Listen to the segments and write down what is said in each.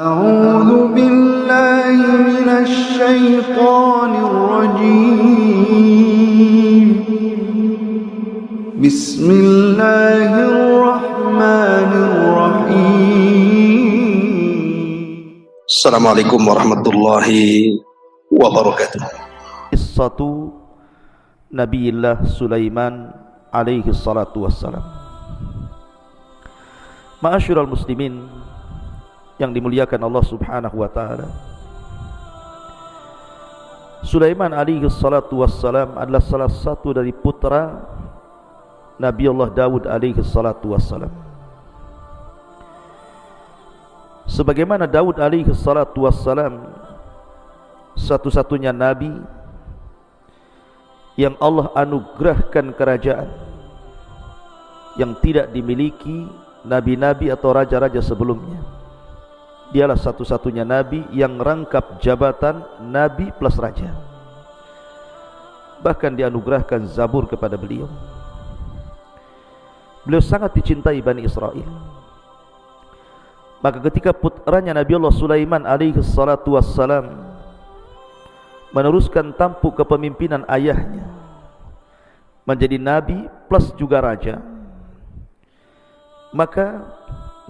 أعوذ بالله من الشيطان الرجيم بسم الله الرحمن الرحيم السلام عليكم ورحمة الله وبركاته. Qissatu Nabiullah Sulaiman alaihi salatu wassalam. Ma'asyiral muslimin yang dimuliakan Allah subhanahu wa ta'ala, Sulaiman alaihi salatu wassalam adalah salah satu dari putra Nabi Allah Daud alaihi salatu wassalam. Sebagaimana Daud alaihi salatu wassalam satu-satunya Nabi yang Allah anugerahkan kerajaan yang tidak dimiliki nabi-nabi atau raja-raja sebelumnya. Dialah satu-satunya Nabi yang rangkap jabatan Nabi plus Raja. Bahkan dianugerahkan Zabur kepada beliau. Beliau sangat dicintai Bani Israel. Maka ketika putranya Nabi Allah Sulaiman alaihi salatu wassalam meneruskan tampuk kepemimpinan ayahnya, menjadi Nabi plus juga Raja, maka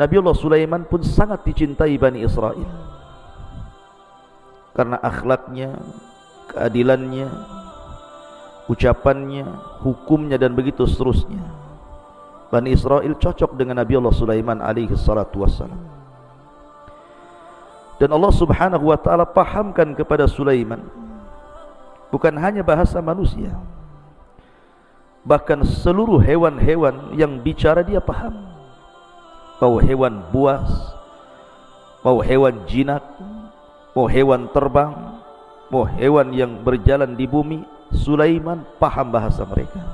Nabiullah Sulaiman pun sangat dicintai Bani Israel karena akhlaknya, keadilannya, ucapannya, hukumnya dan begitu seterusnya. Bani Israel cocok dengan Nabiullah Sulaiman alaihi salatu wassalam. Dan Allah subhanahu wa ta'ala pahamkan kepada Sulaiman bukan hanya bahasa manusia, bahkan seluruh hewan-hewan yang bicara dia paham. Mau hewan buas, mau hewan jinak, mau hewan terbang, mau hewan yang berjalan di bumi, Sulaiman paham bahasa mereka.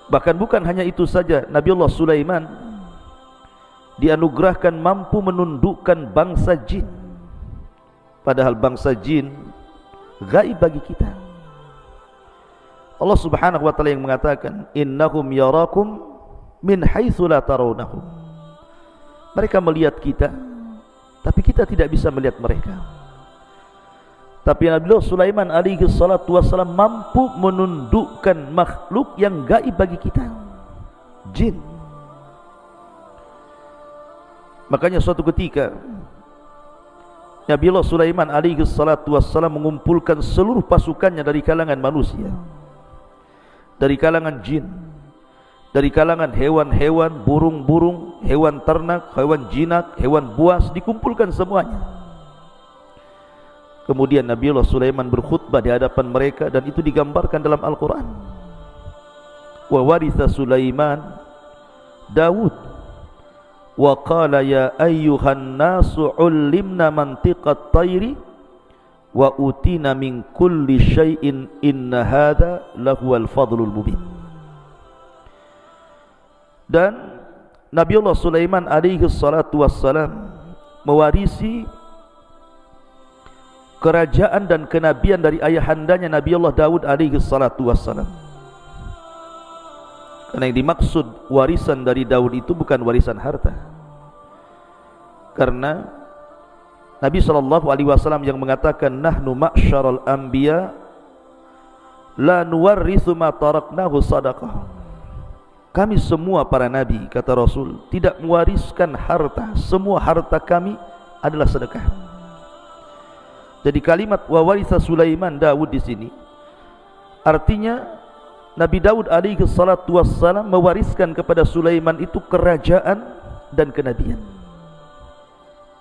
Bahkan bukan hanya itu saja, Nabiullah Sulaiman dianugerahkan mampu menundukkan bangsa jin. Padahal bangsa jin gaib bagi kita. Allah subhanahu wa ta'ala yang mengatakan, innahum yarakum min haitsu la tarawnahum. Mereka melihat kita, tapi kita tidak bisa melihat mereka. Tapi Nabi Sulaiman alaihi salatu wassalam mampu menundukkan makhluk yang gaib bagi kita, jin. Makanya suatu ketika Nabi Sulaiman alaihi salatu wassalam mengumpulkan seluruh pasukannya dari kalangan manusia, dari kalangan jin, dari kalangan hewan-hewan, burung-burung, hewan ternak, hewan jinak, hewan buas, dikumpulkan semuanya. Kemudian Nabiullah Sulaiman berkhutbah di hadapan mereka, dan itu digambarkan dalam Al-Quran. Wa waritha Sulaiman Daud wa qala ya ayyuhan nasu ullimna mantiqat tayri wa utina min kulli syai'in inna hadha lahuwal fadlul mubin. Dan Nabiullah Sulaiman alaihi salatu wassalam mewarisi kerajaan dan kenabian dari ayahandanya Nabiullah Daud alaihi salatu wassalam. Karena yang dimaksud warisan dari Daud itu bukan warisan harta. Karena Nabi SAW yang mengatakan, nahnu ma'syaral anbiya la nuwarrithu ma taraknahu sadaqah. Kami semua para nabi, kata Rasul, tidak mewariskan harta. Semua harta kami adalah sedekah. Jadi kalimat wa waritha Sulaiman Daud di sini artinya Nabi Daud alaihi salatu wassalam mewariskan kepada Sulaiman itu kerajaan dan kenabian.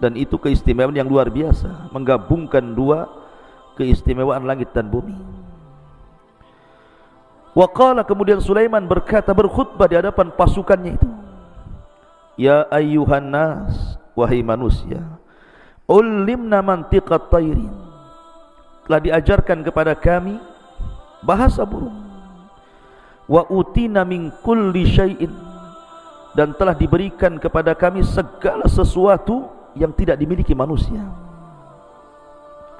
Dan itu keistimewaan yang luar biasa, menggabungkan dua keistimewaan langit dan bumi. Wa qala, kemudian Sulaiman berkata, berkhutbah di hadapan pasukannya itu, ya ayyuhan nas, wahai manusia, ullimna mantiqat tayrin, telah diajarkan kepada kami bahasa burung, wa utina min kulli syai'in, dan telah diberikan kepada kami segala sesuatu yang tidak dimiliki manusia.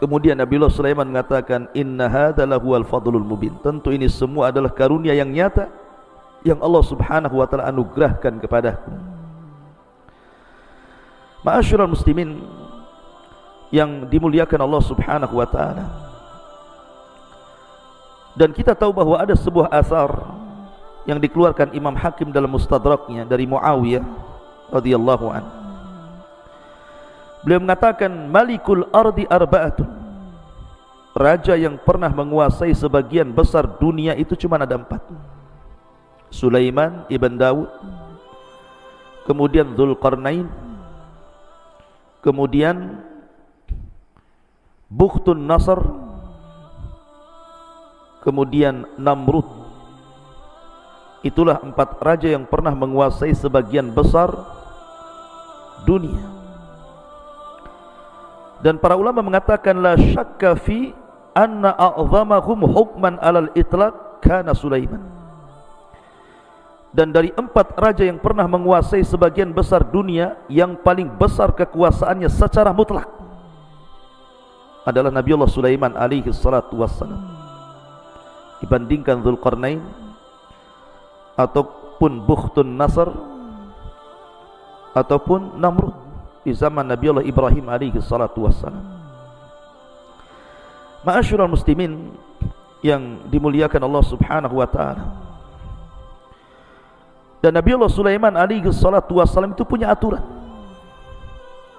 Kemudian Nabiullah Sulaiman mengatakan, inna hadza lahuwal fadlul mubin. Tentu ini semua adalah karunia yang nyata yang Allah subhanahu wa ta'ala anugerahkan kepadaku. Ma'asyiral muslimin yang dimuliakan Allah Subhanahu wa taala. Dan kita tahu bahwa ada sebuah asar yang dikeluarkan Imam Hakim dalam Mustadraknya dari Muawiyah radhiyallahu anhu. Beliau mengatakan Malikul ardi arba'atun. Raja yang pernah menguasai sebagian besar dunia itu cuma ada 4. Sulaiman ibn Daud, kemudian Dzulqarnain, kemudian Bukhtun Nasr, kemudian Namrud. Itulah 4 raja yang pernah menguasai sebagian besar dunia. Dan para ulama mengatakan la syakka fi anna a'zamahum hukman alal itlaq kana Sulaiman. Dan dari 4 raja yang pernah menguasai sebagian besar dunia, yang paling besar kekuasaannya secara mutlak adalah Nabiullah Sulaiman alaihi salatu wassalam, dibandingkan Dzulqarnain ataupun Bukhtun Nasr ataupun Namrud di zaman Nabiullah Ibrahim alaihi salatu wassalam. Ma'asyiral muslimin yang dimuliakan Allah Subhanahu wa taala. Dan Nabiullah Sulaiman alaihi salatu wassalam itu punya aturan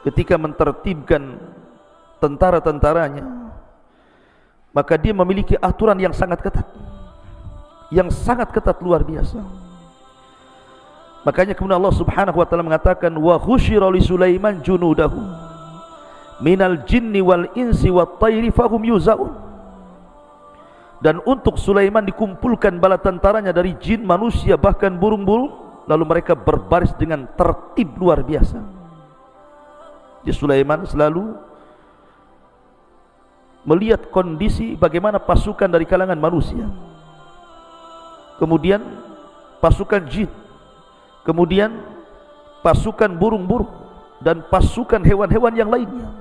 ketika mentertibkan tentara-tentaranya. Maka dia memiliki aturan yang sangat ketat, luar biasa. Makanya kemudian Allah Subhanahu wa taala mengatakan wa khusyira li Sulaiman junudahu minal jinni wal insi wat tayri fahum yuzaun. Dan untuk Sulaiman dikumpulkan bala tentaranya dari jin, manusia, bahkan burung-burung, lalu mereka berbaris dengan tertib luar biasa. Jadi Sulaiman selalu melihat kondisi bagaimana pasukan dari kalangan manusia, kemudian pasukan jin, kemudian pasukan burung-burung, dan pasukan hewan-hewan yang lainnya.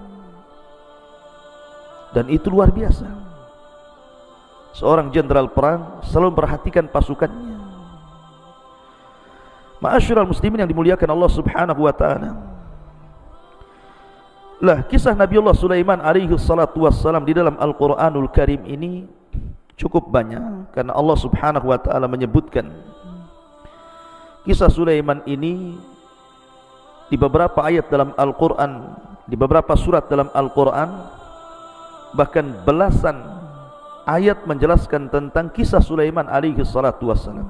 Dan itu luar biasa. Seorang jenderal perang selalu memperhatikan pasukannya. Ma'asyiral muslimin yang dimuliakan Allah Subhanahu wa taala. Lah, kisah Nabiullah Sulaiman alaihi salatu wassalam di dalam Al-Qur'anul Karim ini cukup banyak, karena Allah Subhanahu wa taala menyebutkan kisah Sulaiman ini di beberapa ayat dalam Al-Qur'an, di beberapa surat dalam Al-Qur'an, bahkan belasan ayat menjelaskan tentang kisah Sulaiman alaihi salatu wassalam.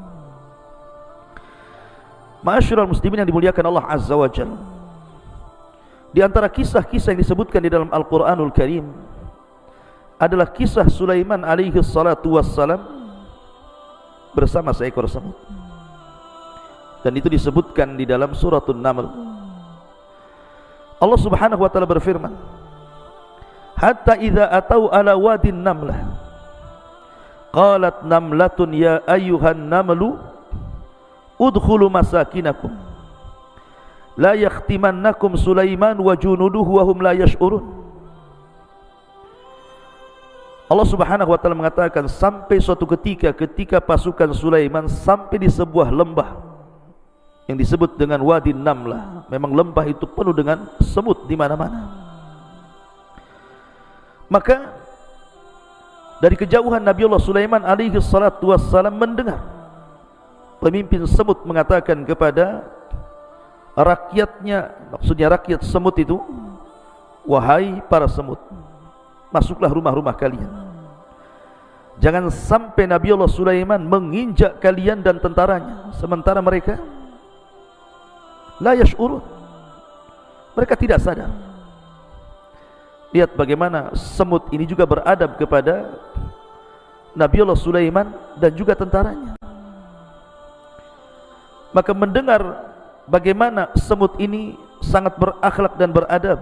Ma'asyiral muslimin yang dimuliakan Allah Azza wa Jalla, di antara kisah-kisah yang disebutkan di dalam Al-Qur'anul Karim adalah kisah Sulaiman alaihi salatu wassalam bersama seekor semut. Dan itu disebutkan di dalam suratul Naml. Allah Subhanahu wa taala berfirman, hatta idza atau ala wadin namlah qalat namlatun ya ayyuhan namlu udkhulu masakinakum la yakhtimannakum Sulaiman wa junuduhu wa hum la yash'urun. Allah Subhanahu wa taala mengatakan sampai suatu ketika pasukan Sulaiman sampai di sebuah lembah yang disebut dengan Wadi Namlah. Memang lembah itu penuh dengan semut di mana-mana. Maka dari kejauhan Nabiullah Sulaiman alaihi salatu wassalam mendengar pemimpin semut mengatakan kepada rakyatnya, maksudnya rakyat semut itu, wahai para semut, masuklah rumah-rumah kalian. Jangan sampai Nabiullah Sulaiman menginjak kalian dan tentaranya, sementara mereka la yash'urun, mereka tidak sadar. Lihat bagaimana semut ini juga beradab kepada Nabiullah Sulaiman dan juga tentaranya. Maka mendengar bagaimana semut ini sangat berakhlak dan beradab,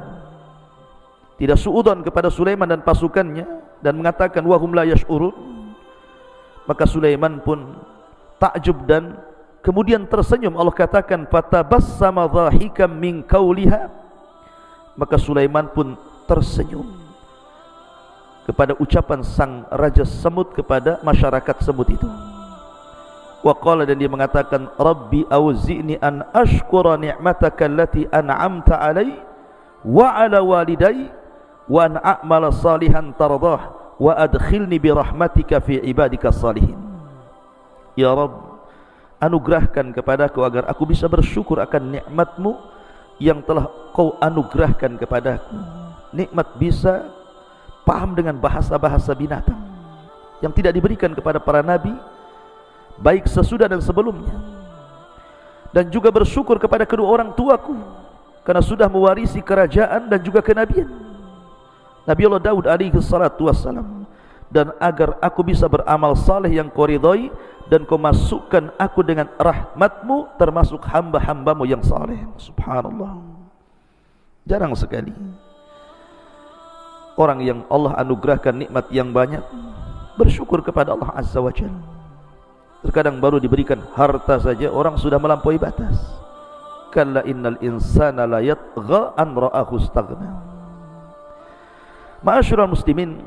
tidak suudzon kepada Sulaiman dan pasukannya, dan mengatakan wahum la yash'urun, maka Sulaiman pun takjub dan kemudian tersenyum. Allah katakan fatabassama dhahikam min qauliha, maka Sulaiman pun tersenyum kepada ucapan sang raja semut kepada masyarakat semut itu. Wa qala, dan dia mengatakan rabbi auzi'ni an ashkura ni'mataka allati an'amta alai wa ala walidayya wa an a'mala salihan tardah wa adkhilni bi rahmatika fi ibadika salihin. Ya Rabb, anugerahkan kepadaku agar aku bisa bersyukur akan nikmat-Mu yang telah Kau anugerahkan kepadaku. Nikmat bisa paham dengan bahasa-bahasa binatang yang tidak diberikan kepada para nabi baik sesudah dan sebelumnya, dan juga bersyukur kepada kedua orang tuaku karena sudah mewarisi kerajaan dan juga kenabian Nabi Allah Daud alaihi salatu wassalam, dan agar aku bisa beramal saleh yang Kau ridhai dan Kau masukkan aku dengan rahmat-Mu termasuk hamba-hamba-Mu yang saleh. Subhanallah, jarang sekali orang yang Allah anugerahkan nikmat yang banyak bersyukur kepada Allah Azza wa Jalla. Terkadang baru diberikan harta saja orang sudah melampaui batas. Kalla innal insana la yatgha an ra'ahu istaghna. Ma'asyiral muslimin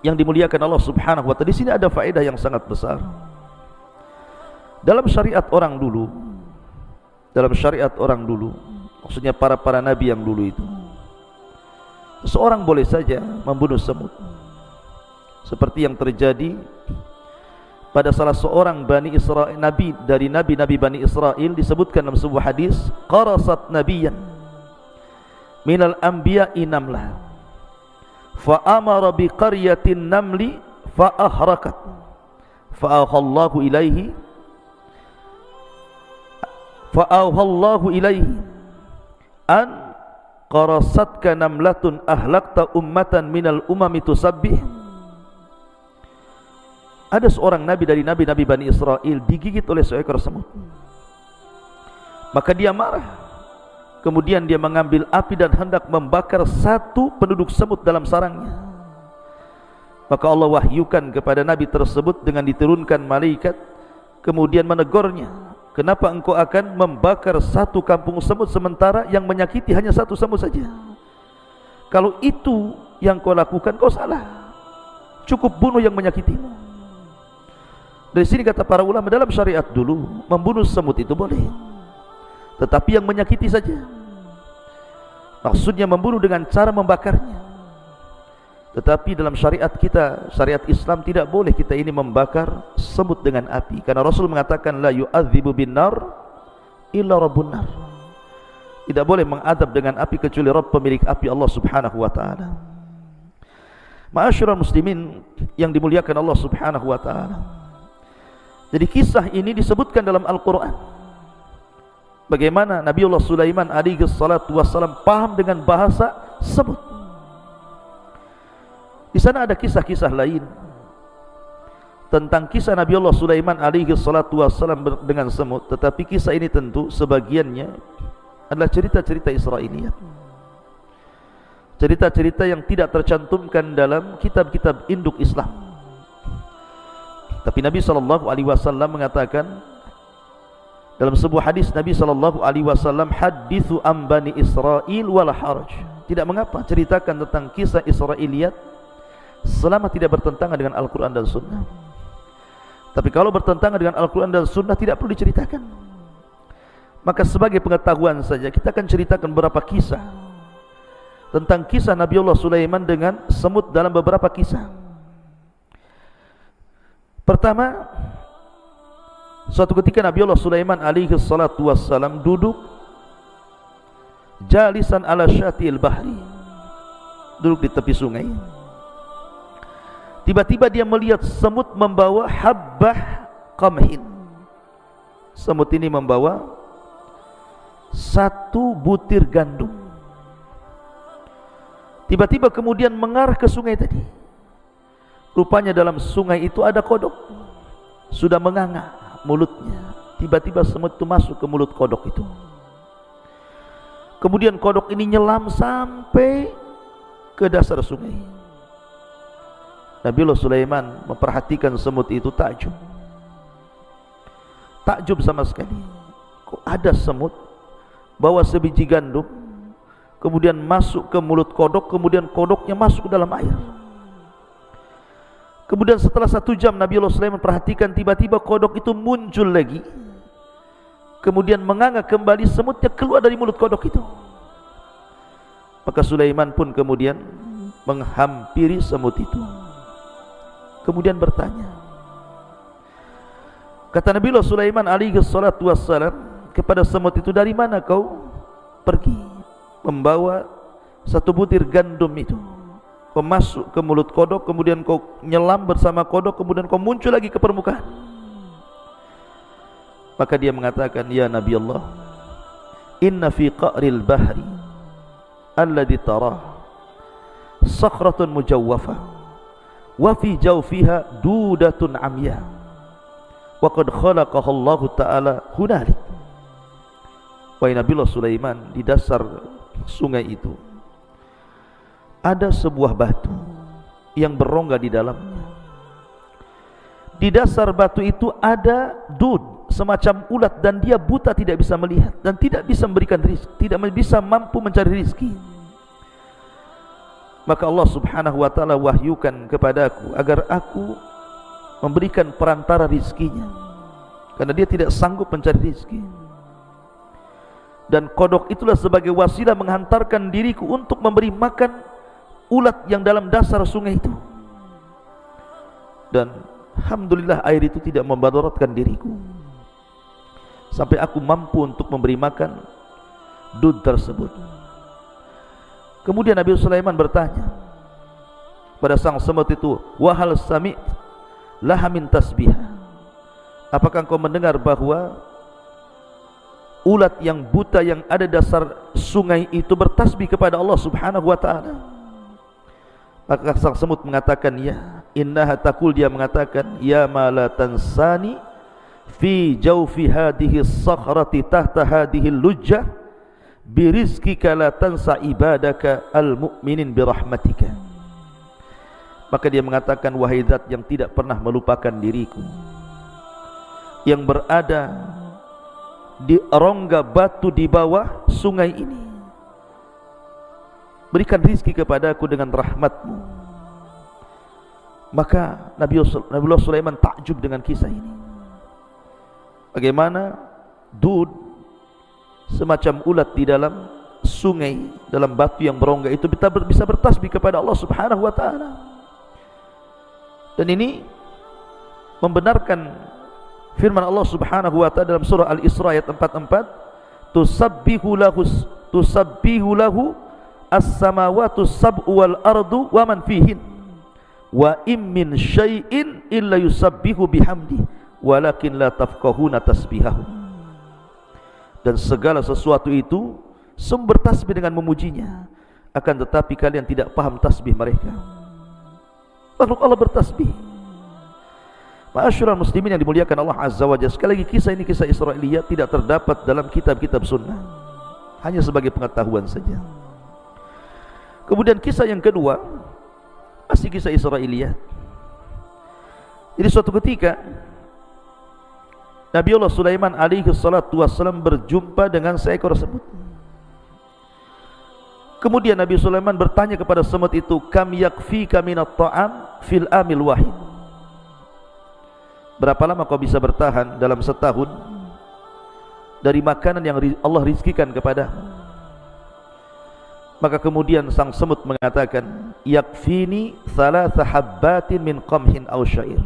yang dimuliakan Allah Subhanahu wa taala, di sini ada faedah yang sangat besar. Dalam syariat orang dulu, maksudnya para nabi yang dulu itu, seorang boleh saja membunuh semut, seperti yang terjadi pada salah seorang Bani Israel, nabi dari nabi-nabi Bani Israel. Disebutkan dalam sebuah hadis, qarasat nabiyyan minal anbiya'i namlah fa amara bi qaryatin namli fa ahrakat fa auhallahu ilaihi an qarasatka namlatun ahlakta ummatan minal umami tusabbih. Ada seorang nabi dari nabi-nabi Bani Israel digigit oleh seekor semut. Maka dia marah. Kemudian dia mengambil api dan hendak membakar satu penduduk semut dalam sarangnya. Maka Allah wahyukan kepada nabi tersebut dengan diturunkan malaikat, kemudian menegurnya, kenapa engkau akan membakar satu kampung semut sementara yang menyakiti hanya satu semut saja? Kalau itu yang kau lakukan, kau salah. Cukup bunuh yang menyakitimu. Dari sini kata para ulama, dalam syariat dulu membunuh semut itu boleh, tetapi yang menyakiti saja. Maksudnya membunuh dengan cara membakarnya. Tetapi dalam syariat kita, syariat Islam, tidak boleh kita ini membakar semut dengan api, karena Rasul mengatakan la yu'adzibu bin nar illa rabbun nar. Tidak boleh mengadab dengan api kecuali Rabb pemilik api, Allah Subhanahu wa taala. Ma'asyiral muslimin yang dimuliakan Allah Subhanahu wa taala, jadi kisah ini disebutkan dalam Al-Quran, bagaimana Nabi Allah Sulaiman alaihi salatu wassalam paham dengan bahasa semut. Di sana ada kisah-kisah lain tentang kisah Nabi Allah Sulaiman alaihi salatu wassalam dengan semut, tetapi kisah ini tentu sebagiannya adalah cerita-cerita Israiliyat, cerita-cerita yang tidak tercantumkan dalam kitab-kitab induk Islam. Tapi Nabi SAW mengatakan dalam sebuah hadis, Nabi SAW, hadithu an Bani Israel wala haraj, tidak mengapa ceritakan tentang kisah Israiliyat selama tidak bertentangan dengan Al-Quran dan Sunnah. Tapi kalau bertentangan dengan Al-Quran dan Sunnah tidak perlu diceritakan. Maka sebagai pengetahuan saja kita akan ceritakan beberapa kisah tentang kisah Nabi Allah Sulaiman dengan semut dalam beberapa kisah. Pertama, suatu ketika Nabi Allah Sulaiman alaihi salatu wassalam duduk jalisan ala syatil bahri, duduk di tepi sungai. Tiba-tiba dia melihat semut membawa habbah qamhin. Semut ini membawa satu butir gandum. Tiba-tiba kemudian mengarah ke sungai tadi. Rupanya dalam sungai itu ada kodok, sudah menganga mulutnya. Tiba-tiba semut itu masuk ke mulut kodok itu. Kemudian kodok ini nyelam sampai ke dasar sungai. Nabi Allah Sulaiman memperhatikan semut itu, takjub sama sekali. Kok ada semut bawa sebiji gandum, kemudian masuk ke mulut kodok, kemudian kodoknya masuk ke dalam air. Kemudian setelah 1 jam Nabi Allah Sulaiman perhatikan, tiba-tiba kodok itu muncul lagi, kemudian menganga kembali, semutnya keluar dari mulut kodok itu. Maka Sulaiman pun kemudian menghampiri semut itu, kemudian bertanya. Kata Nabi Sulaiman alaihi salatu wassalam kepada semut itu, dari mana kau pergi membawa satu butir gandum itu? Kau masuk ke mulut kodok, kemudian kau nyelam bersama kodok, kemudian kau muncul lagi ke permukaan. Maka dia mengatakan, ya Nabi Allah, inna fi qa'ril bahri alladhi tarah sakhratun mujawwafa wa fi jawfiha dudatun amya wa qad khalaqaha Allah Ta'ala hunalik. Wahai Nabi Allah Sulaiman, di dasar sungai itu ada sebuah batu yang berongga di dalamnya. Di dasar batu itu ada dud, semacam ulat, dan dia buta, tidak bisa melihat dan tidak bisa memberikan rizki, tidak bisa mampu mencari rizki. Maka Allah Subhanahu wa Ta'ala wahyukan kepadaku agar aku memberikan perantara rizkinya, karena dia tidak sanggup mencari rizki. Dan kodok itulah sebagai wasilah menghantarkan diriku untuk memberi makan ulat yang dalam dasar sungai itu. Dan alhamdulillah air itu tidak memadaratkan diriku, sampai aku mampu untuk memberi makan dud tersebut. Kemudian Nabi Sulaiman bertanya pada sang semut itu, wahal sami' laha min tasbih, apakah engkau mendengar bahwa ulat yang buta yang ada dasar sungai itu bertasbih kepada Allah Subhanahu wa Ta'ala? Maka sang semut mengatakan, ya. Innaha taqul, dia mengatakan, ya ma la tansani fi jawfi hadhihi sakhrati tahta hadhihi lujjah birizkika la tansa ibadaka al-mu'minin birahmatika. Maka dia mengatakan, wahai zat yang tidak pernah melupakan diriku, yang berada di rongga batu di bawah sungai ini, berikan rizki kepadaku dengan rahmatmu. Maka Nabi Sulaiman takjub dengan kisah ini. Bagaimana dud, semacam ulat di dalam sungai, dalam batu yang berongga itu bisa bertasbih kepada Allah Subhanahu wa Ta'ala. Dan ini membenarkan firman Allah Subhanahu wa Ta'ala dalam surah Al-Isra ayat 44, tusabbihu lahu as-samawatu sab'u wal ardu wa man fihin wa im min syai'in illa yusabbihu bihamdi walakin la tafqahuna tasbihahum. Dan segala sesuatu itu sumber tasbih dengan memujinya, akan tetapi kalian tidak paham tasbih mereka. Makhluk Allah bertasbih. Ma'asyiral muslimin yang dimuliakan Allah Azza wa Jalla, sekali lagi kisah ini kisah Israiliyat, tidak terdapat dalam kitab-kitab sunnah, hanya sebagai pengetahuan saja. Kemudian kisah yang kedua masih kisah Israiliyat. Jadi suatu ketika Nabi Allah Sulaiman alaihi salatu wassalam berjumpa dengan seekor semut. Kemudian Nabi Sulaiman bertanya kepada semut itu, kam yakfika minat ta'am fil amil wahid, berapa lama kau bisa bertahan dalam setahun dari makanan yang Allah rizkikan kepadamu? Maka kemudian sang semut mengatakan, yakfini thalatha habbatin min qamhin aw syair,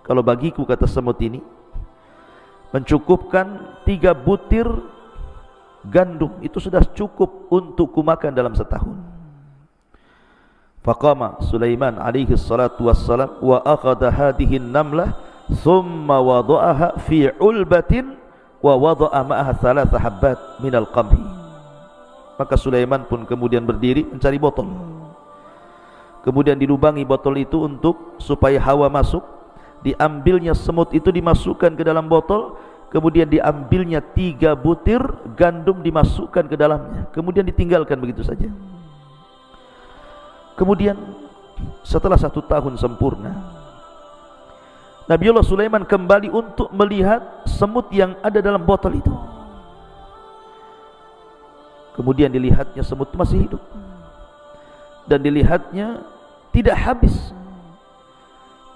kalau bagiku, kata semut ini, mencukupkan 3 butir gandum, itu sudah cukup untuk kumakan dalam setahun. Faqama Sulaiman alaihi salatu wassalam wa akhadha hadhihi an-namlah thumma wada'aha fi ulbatin wa wada'a ma'aha thalatha habbat minal qamhi. Maka Sulaiman pun kemudian berdiri mencari botol, kemudian dilubangi botol itu untuk supaya hawa masuk. Diambilnya semut itu, dimasukkan ke dalam botol, kemudian diambilnya 3 butir gandum, dimasukkan ke dalamnya, kemudian ditinggalkan begitu saja. Kemudian setelah 1 tahun sempurna, Nabi Allah Sulaiman kembali untuk melihat semut yang ada dalam botol itu. Kemudian dilihatnya semut masih hidup, dan dilihatnya tidak habis.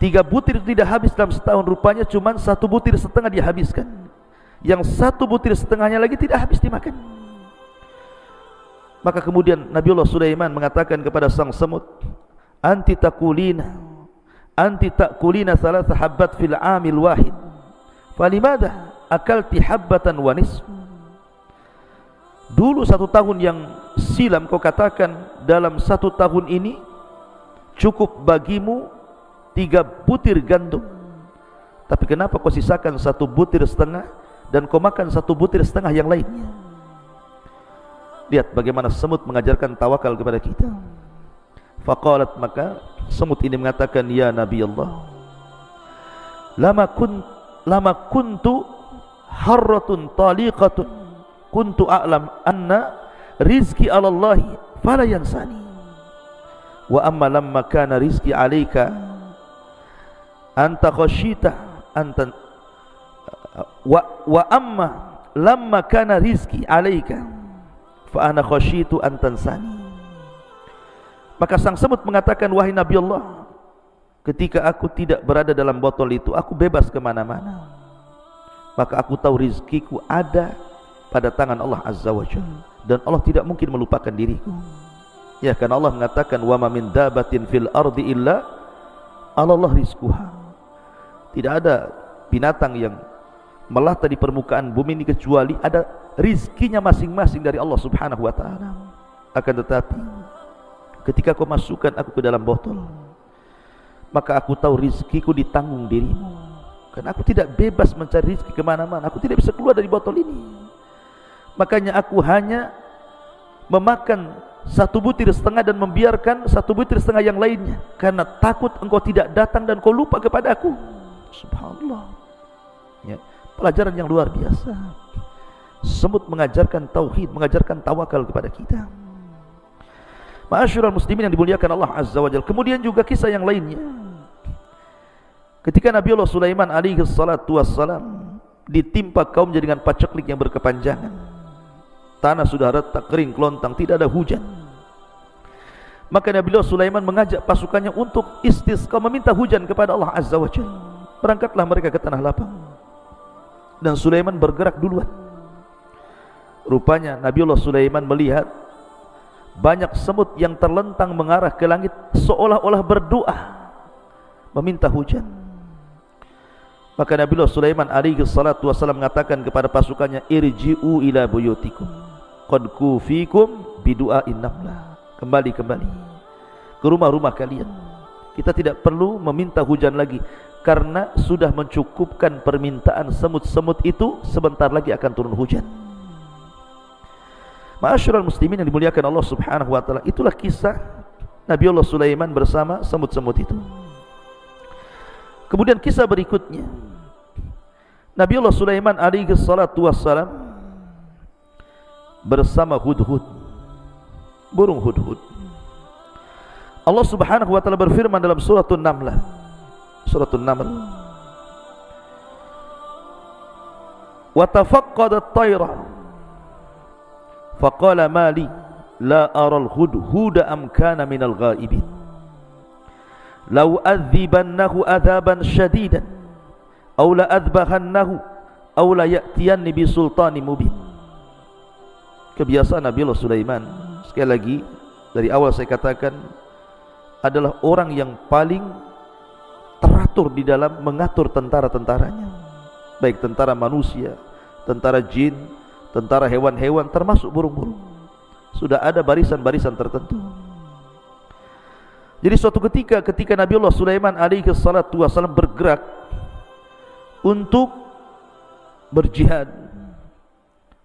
3 butir tidak habis dalam setahun, rupanya cuma 1 butir setengah dihabiskan. Yang 1 butir setengahnya lagi tidak habis dimakan. Maka kemudian Nabiullah Sulaiman mengatakan kepada sang semut, anti takulina thalatha habbat fil amil wahid, falimada akalti habbatan wa nisf. Dulu 1 tahun yang silam kau katakan dalam 1 tahun ini cukup bagimu 3 butir gandum, tapi kenapa kau sisakan 1 butir setengah dan kau makan 1 butir setengah yang lainnya? Lihat bagaimana semut mengajarkan tawakal kepada kita. Faqalat, maka semut ini mengatakan, ya Nabi Allah, lama kuntu harratun taliqatun kuntu a'lam anna rizki 'ala Allah fala yansani, wa amma lamma kana rizki 'alaika anta khashita anta wa amma lamma kana rizki 'alaika fa ana khashitu an tansani. Maka sang semut mengatakan, wahai Nabi Allah, ketika aku tidak berada dalam botol itu, aku bebas kemana-mana, maka aku tahu rizkiku ada pada tangan Allah Azza wa Jalla, dan Allah tidak mungkin melupakan diriku. Ya, karena Allah mengatakan, wa ma min dabatin fil ardi illa 'ala Allah rizquha. Tidak ada binatang yang melata di permukaan bumi ini kecuali ada rizkinya masing-masing dari Allah Subhanahu wa ta'ala. Akan tetapi ketika kau masukkan aku ke dalam botol, maka aku tahu rizkiku ditanggung dirimu, karena aku tidak bebas mencari rizki kemana-mana, aku tidak bisa keluar dari botol ini. Makanya aku hanya memakan 1 butir setengah dan membiarkan 1 butir setengah yang lainnya, karena takut engkau tidak datang dan kau lupa kepada aku. Subhanallah, ya, pelajaran yang luar biasa. Semut mengajarkan tauhid, mengajarkan tawakal kepada kita. Ma'asyiral muslimin yang dimuliakan Allah Azza wa Jalla. Kemudian juga kisah yang lainnya, ketika Nabiullah Sulaiman alaihi salatu wassalam ditimpa kaumnya dengan paceklik yang berkepanjangan, tanah sudah retak, kering, kelontang, tidak ada hujan. Maka Nabiullah Sulaiman mengajak pasukannya untuk istisqa, meminta hujan kepada Allah Azza wa Jalla. Berangkatlah mereka ke tanah lapang, dan Sulaiman bergerak duluan. Rupanya Nabiullah Sulaiman melihat banyak semut yang terlentang mengarah ke langit, seolah-olah berdoa meminta hujan. Maka Nabiullah Sulaiman alaihi salatu wasallam mengatakan kepada pasukannya, irji'u ila buyutikum qad kufikum bidu'ain namlah. Kembali ke rumah-rumah kalian. Kita tidak perlu meminta hujan lagi, karena sudah mencukupkan permintaan semut-semut itu, sebentar lagi akan turun hujan. Ma'asyiral muslimin yang dimuliakan Allah Subhanahu wa ta'ala, itulah kisah Nabiullah Sulaiman bersama semut-semut itu. Kemudian kisah berikutnya, Nabiullah Sulaiman alaihi salatu wassalam bersama hudhud, burung hudhud. Allah Subhanahu wa ta'ala berfirman dalam suratul Naml, wa tafaqqada at-tayra faqala mali la aral hudhuda am kana minal ghaibin law adhibannahu adhaban shadidan aw la adbahannahu aw la ya'tiyanni bi sultanin mubin. Kebiasaan Nabiullah Sulaiman, sekali lagi dari awal saya katakan, adalah orang yang paling teratur di dalam mengatur tentara-tentaranya, baik tentara manusia, tentara jin, tentara hewan-hewan, termasuk burung-burung. Sudah ada barisan-barisan tertentu. Jadi suatu ketika Nabiullah Sulaiman alaihi salatu wasallam bergerak untuk berjihad,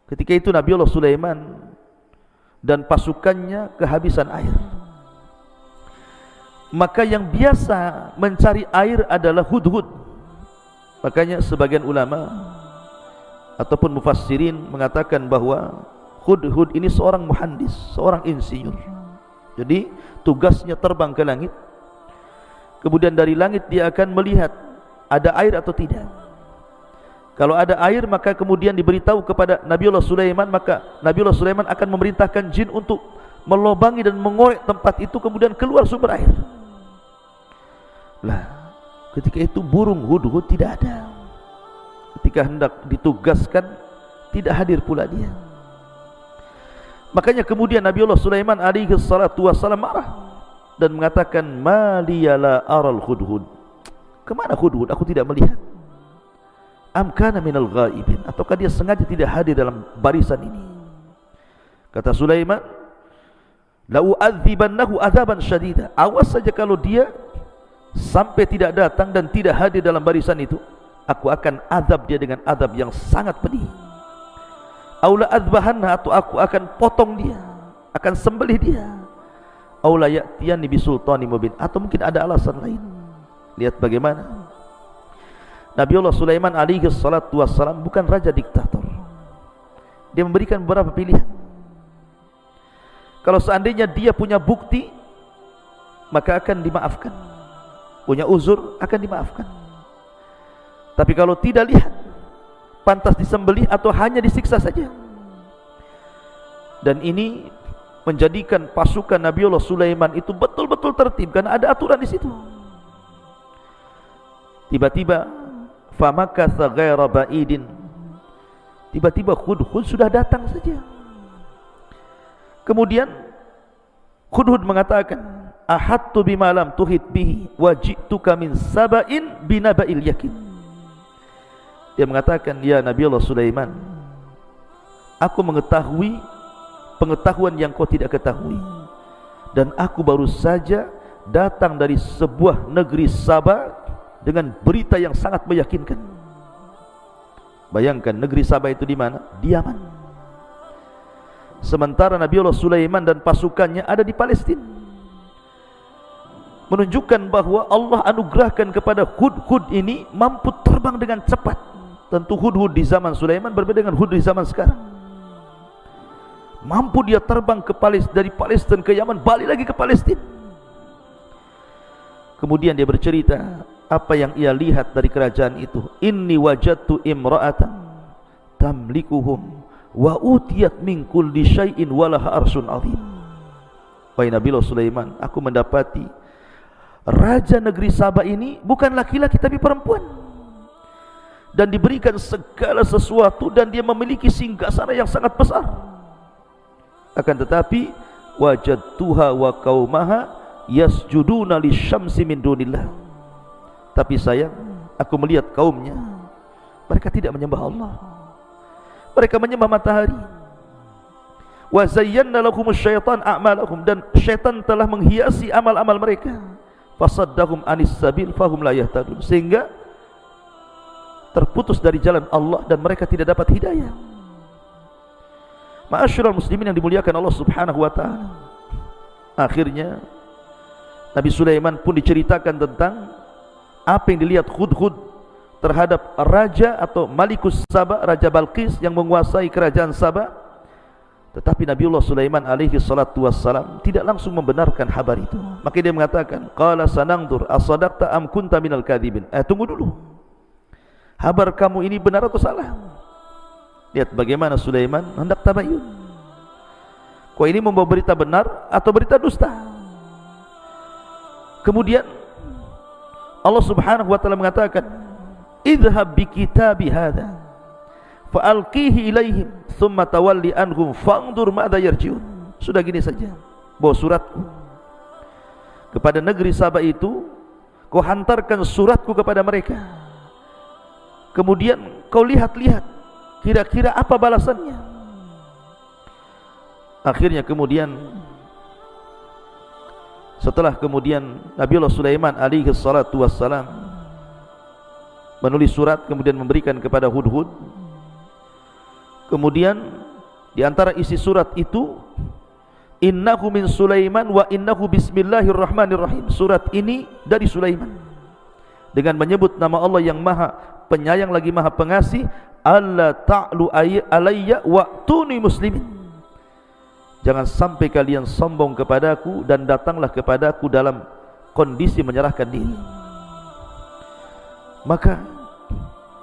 ketika itu Nabiullah Sulaiman dan pasukannya kehabisan air. Maka yang biasa mencari air adalah hudhud. Makanya sebagian ulama ataupun mufassirin mengatakan bahwa hudhud ini seorang muhandis, seorang insinyur. Jadi tugasnya terbang ke langit, kemudian dari langit dia akan melihat ada air atau tidak. Kalau ada air, maka kemudian diberitahu kepada Nabiullah Sulaiman, maka Nabiullah Sulaiman akan memerintahkan jin untuk melobangi dan mengorek tempat itu, kemudian keluar sumber air. Lah, ketika itu burung hudhud tidak ada. Ketika hendak ditugaskan, tidak hadir pula dia. Makanya kemudian Nabiullah Sulaiman alaihi salatu wassalam marah dan mengatakan, maliyala aral hudhud. Kemana hudhud? Aku tidak melihat. Am kana minal ghaibin, ataukah dia sengaja tidak hadir dalam barisan ini? Kata Sulaiman, la u'adzibannahu adzaban syadida. Awas saja kalau dia sampai tidak datang dan tidak hadir dalam barisan itu, aku akan azab dia dengan azab yang sangat pedih. Aula adzbahanna, atau aku akan potong dia, akan sembelih dia. Aula ya'tiyani bisultanin mubin, atau mungkin ada alasan lain. Lihat bagaimana Nabiullah Sulaiman alaihi salatu wassalam bukan raja diktator. Dia memberikan beberapa pilihan. Kalau seandainya dia punya bukti, maka akan dimaafkan. Punya uzur, akan dimaafkan. Tapi kalau tidak, lihat, pantas disembelih atau hanya disiksa saja. Dan ini menjadikan pasukan Nabiullah Sulaiman itu betul-betul tertib, karena ada aturan di situ. Tiba-tiba famakatha ghaira ba'idin, tiba-tiba Hudhud sudah datang saja. Kemudian Hudhud mengatakan, ahattu bima lam tuhit bihi wa ji'tuka min saba'in binaba'il yakin. Dia mengatakan, ya Nabiullah Sulaiman, aku mengetahui pengetahuan yang kau tidak ketahui, dan aku baru saja datang dari sebuah negeri Sabah dengan berita yang sangat meyakinkan. Bayangkan, negeri Sabah itu di mana? Di Yaman. Sementara Nabiullah Sulaiman dan pasukannya ada di Palestina. Menunjukkan bahwa Allah anugerahkan kepada Hudhud ini mampu terbang dengan cepat. Tentu Hudhud di zaman Sulaiman berbeda dengan Hudhud di zaman sekarang. Mampu dia terbang ke dari Palestina ke Yaman, balik lagi ke Palestina. Kemudian dia bercerita apa yang ia lihat dari kerajaan itu. Inni wajadtu imra'atan tamlikuhum wa utiyat min kulli syai'in walaha arsyun azim. Wahai Nabiullah Sulaiman, aku mendapati raja negeri Sabah ini bukan laki-laki tapi perempuan, dan diberikan segala sesuatu, dan dia memiliki singgasana yang sangat besar. Akan tetapi wajadtuha wa qaumaha yasjuduna lisyamsi min dunillah. Tapi sayang, aku melihat kaumnya, mereka tidak menyembah Allah, mereka menyembah matahari. Wa zayyana lahumus syaitan a'malahum, dan syaitan telah menghiasi amal-amal mereka. Fasaddahum anis sabil fahum la yahtadun, sehingga terputus dari jalan Allah dan mereka tidak dapat hidayah. Ma'asyiral muslimin yang dimuliakan Allah Subhanahu wa taala. Akhirnya Nabi Sulaiman pun diceritakan tentang apa yang dilihat Hudhud terhadap raja atau Malikus Sabah, Raja Balqis yang menguasai kerajaan Sabah. Tetapi Nabiullah Sulaiman alaihi salatu wassalam tidak langsung membenarkan kabar itu. Maka dia mengatakan, qala sanangdur asadaqta am kunta minal kadhibin. Tunggu dulu, kabar kamu ini benar atau salah? Lihat bagaimana Sulaiman hendak tabayun. Kau ini membawa berita benar atau berita dusta? Kemudian Allah Subhanahu wa taala mengatakan, idhhab bi kitabi hadza fa'alqihi ilaihim thumma tawalli anhum fa'ndur madza yarji'un. Sudah gini saja, bawa suratku kepada negeri Sabah itu, kau hantarkan suratku kepada mereka, kemudian kau lihat-lihat kira-kira apa balasannya. Akhirnya kemudian setelah kemudian Nabiullah Sulaiman alaihi salatu wassalam menulis surat, kemudian memberikan kepada Hudhud. Kemudian di antara isi surat itu, innahu min Sulaiman wa innahu bismillahirrahmanirrahim. Surat ini dari Sulaiman dengan menyebut nama Allah yang Maha Penyayang lagi Maha Pengasih. Alla ta'lu alayya wa'tuni muslimin. Jangan sampai kalian sombong kepadaku, dan datanglah kepadaku dalam kondisi menyerahkan diri. Maka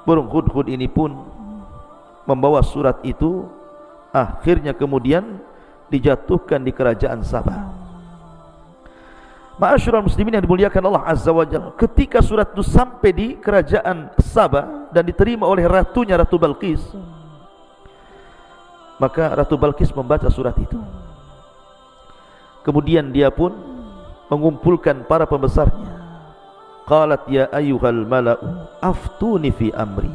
burung Hudhud ini pun membawa surat itu, akhirnya kemudian dijatuhkan di kerajaan Sabah. Ma'asyiral muslimin yang dimuliakan Allah Azza wa Jalla, ketika surat itu sampai di kerajaan Sabah dan diterima oleh ratunya, Ratu Balqis, Maka Ratu Balqis membaca surat itu. Kemudian dia pun mengumpulkan para pembesarnya. Qalat ya ayyuhal mala'u aftuni fi amri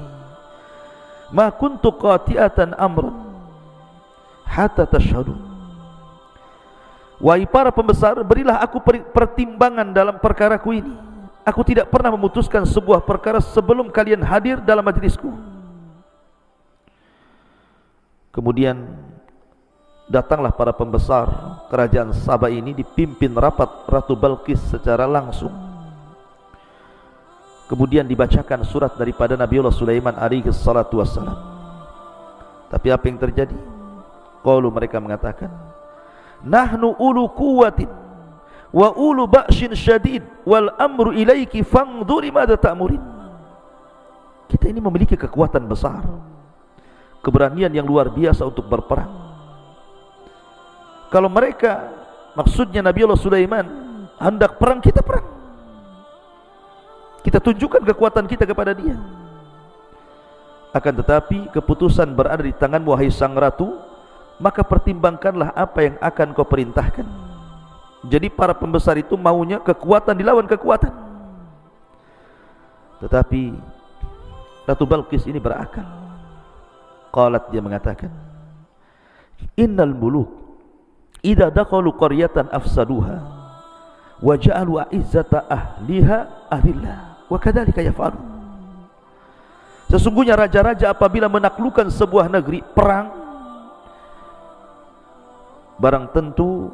ma kuntu qati'atan amran hatta tashhadun. Wahai para pembesar, berilah aku pertimbangan dalam perkaraku ini. Aku tidak pernah memutuskan sebuah perkara sebelum kalian hadir dalam majlisku. Kemudian datanglah para pembesar kerajaan Sabah ini, dipimpin rapat Ratu Balqis secara langsung. Kemudian dibacakan surat daripada Nabiullah Sulaiman alaihi salatu wassalam. Tapi apa yang terjadi? Qalu, mereka mengatakan, nahnu ulu quwwatin wa ulu ba'shin syadid wal amru ilaiki fangduri madza ta'murin. Kita ini memiliki kekuatan besar, keberanian yang luar biasa untuk berperang. Kalau mereka, maksudnya Nabiullah Sulaiman, hendak perang, kita perang. Kita tunjukkan kekuatan kita kepada dia. Akan tetapi keputusan berada di tanganmu wahai sang ratu, maka pertimbangkanlah apa yang akan kau perintahkan. Jadi para pembesar itu maunya kekuatan dilawan kekuatan. Tetapi Ratu Balqis ini berakal. Qalat, dia mengatakan, innal muluk idza dakhalu qaryatan afsaduha wa ja'alu a'izzata ahliha ahillah wa kadzalika yaf'alun. Sesungguhnya raja-raja apabila menaklukkan sebuah negeri perang, barang tentu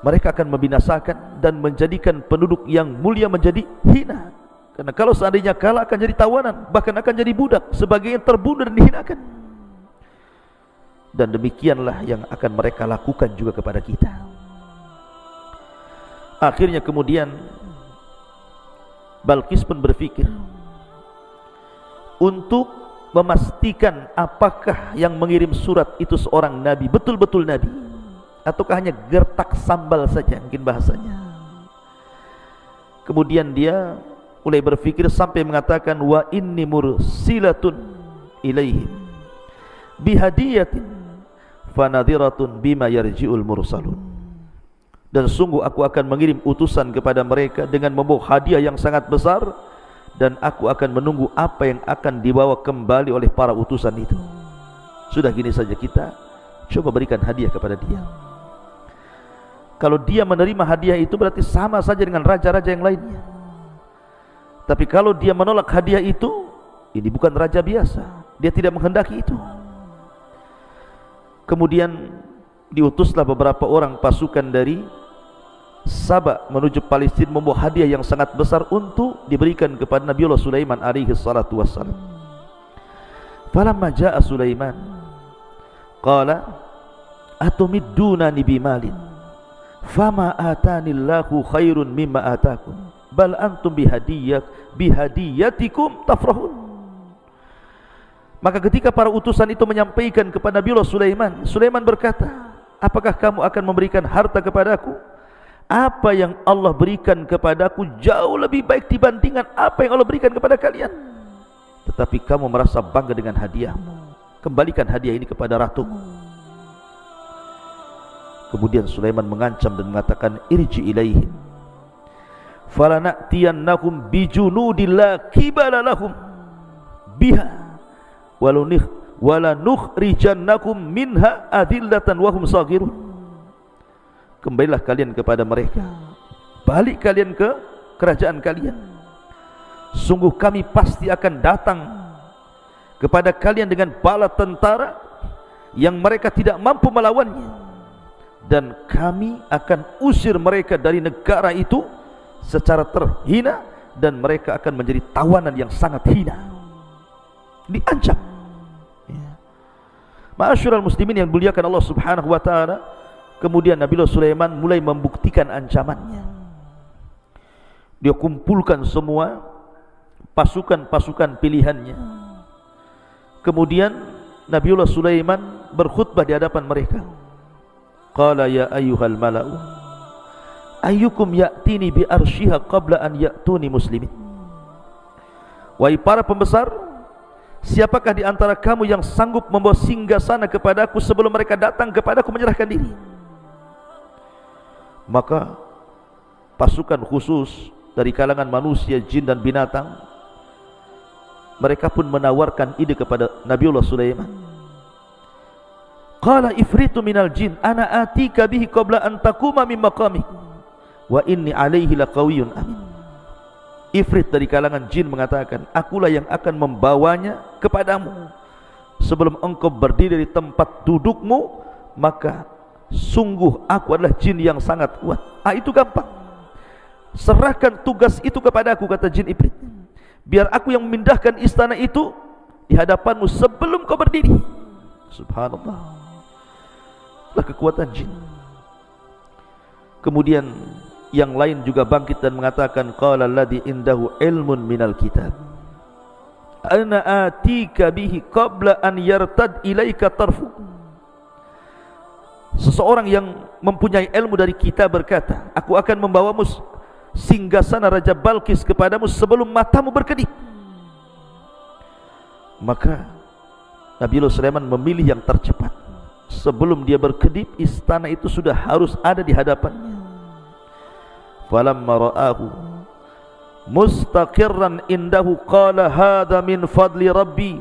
mereka akan membinasakan dan menjadikan penduduk yang mulia menjadi hina. Karena kalau seandainya kalah akan jadi tawanan, bahkan akan jadi budak, sebagai yang terbunuh dan dihinakan. Dan demikianlah yang akan mereka lakukan juga kepada kita. Akhirnya kemudian Balqis pun berfikir untuk memastikan apakah yang mengirim surat itu seorang nabi, betul-betul nabi, ataukah hanya gertak sambal saja, mungkin bahasanya. Kemudian dia mulai berfikir sampai mengatakan, wa inni mursilatun ilaihim bihadiyatin fanadhiratun bima yarji'ul mursalun. Dan sungguh aku akan mengirim utusan kepada mereka dengan membawa hadiah yang sangat besar, dan aku akan menunggu apa yang akan dibawa kembali oleh para utusan itu. Sudah gini saja, kita coba berikan hadiah kepada dia. Kalau dia menerima hadiah itu berarti sama saja dengan raja-raja yang lainnya. Tapi kalau dia menolak hadiah itu, ini bukan raja biasa, dia tidak menghendaki itu. Kemudian diutuslah beberapa orang pasukan dari Sabah menuju Palestina membawa hadiah yang sangat besar untuk diberikan kepada Nabiullah Sulaiman alaihi salatu wassalam. Falamma jaa Sulaiman qala atumiddunani bimalin fama atanillahu khairun mimma atakum bal antum bihadiyatikum tafrahun. Maka ketika para utusan itu menyampaikan kepada Nabiullah Sulaiman, Sulaiman berkata, apakah kamu akan memberikan harta kepadaku? Apa yang Allah berikan kepadaku jauh lebih baik dibandingkan apa yang Allah berikan kepada kalian. Tetapi kamu merasa bangga dengan hadiahmu. Kembalikan hadiah ini kepada ratumu. Kemudian Sulaiman mengancam dan mengatakan, irji ilaihim falana'tiyannahum bijunudin la qibala lahum biha walanukhrijannakum minha adillatan wa hum saghirun. Kembalilah kalian kepada mereka, balik kalian ke kerajaan kalian. Sungguh kami pasti akan datang kepada kalian dengan bala tentara yang mereka tidak mampu melawannya, dan kami akan usir mereka dari negara itu secara terhina, dan mereka akan menjadi tawanan yang sangat hina. Diancam. Ma'asyiral muslimin yang dimuliakan Allah Subhanahu wa taala. Kemudian Nabiullah Sulaiman mulai membuktikan ancamannya. Dia kumpulkan semua pasukan-pasukan pilihannya. Kemudian Nabiullah Sulaiman berkhutbah di hadapan mereka. Qala ya ayyuhal mala'u ayyukum ya'tini bi arsyiha qabla an ya'tuni muslimin. Wahai para pembesar, siapakah di antara kamu yang sanggup membawa singgasana kepadaku sebelum mereka datang kepadaku menyerahkan diri? Maka pasukan khusus dari kalangan manusia, jin dan binatang, mereka pun menawarkan ide kepada Nabiullah Sulaiman. Qala ifritu minal jin ana atika bihi qabla an taquma min maqamik wa inni alaihi laqawiyyun amin. Ifrit dari kalangan jin mengatakan, akulah yang akan membawanya kepadamu sebelum engkau berdiri dari tempat dudukmu, maka sungguh aku adalah jin yang sangat kuat. Itu gampang. Serahkan tugas itu kepadaku, kata jin Ifrit. Biar aku yang memindahkan istana itu di hadapanmu sebelum kau berdiri. Subhanallah. Itulah kekuatan jin. Kemudian yang lain juga bangkit dan mengatakan, qala alladhi indahu ilmun minal kitab ana atika bihi qabla an yartad ilaika tarfu. Seseorang yang mempunyai ilmu dari kita berkata, aku akan membawamu singgasana Raja Balkis kepadamu sebelum matamu berkedip. Maka Nabiullah Sulaiman memilih yang tercepat. Sebelum dia berkedip, istana itu sudah harus ada di hadapannya. Falamma ra'ahu mustaqirran indahu qala hadha min fadli rabbi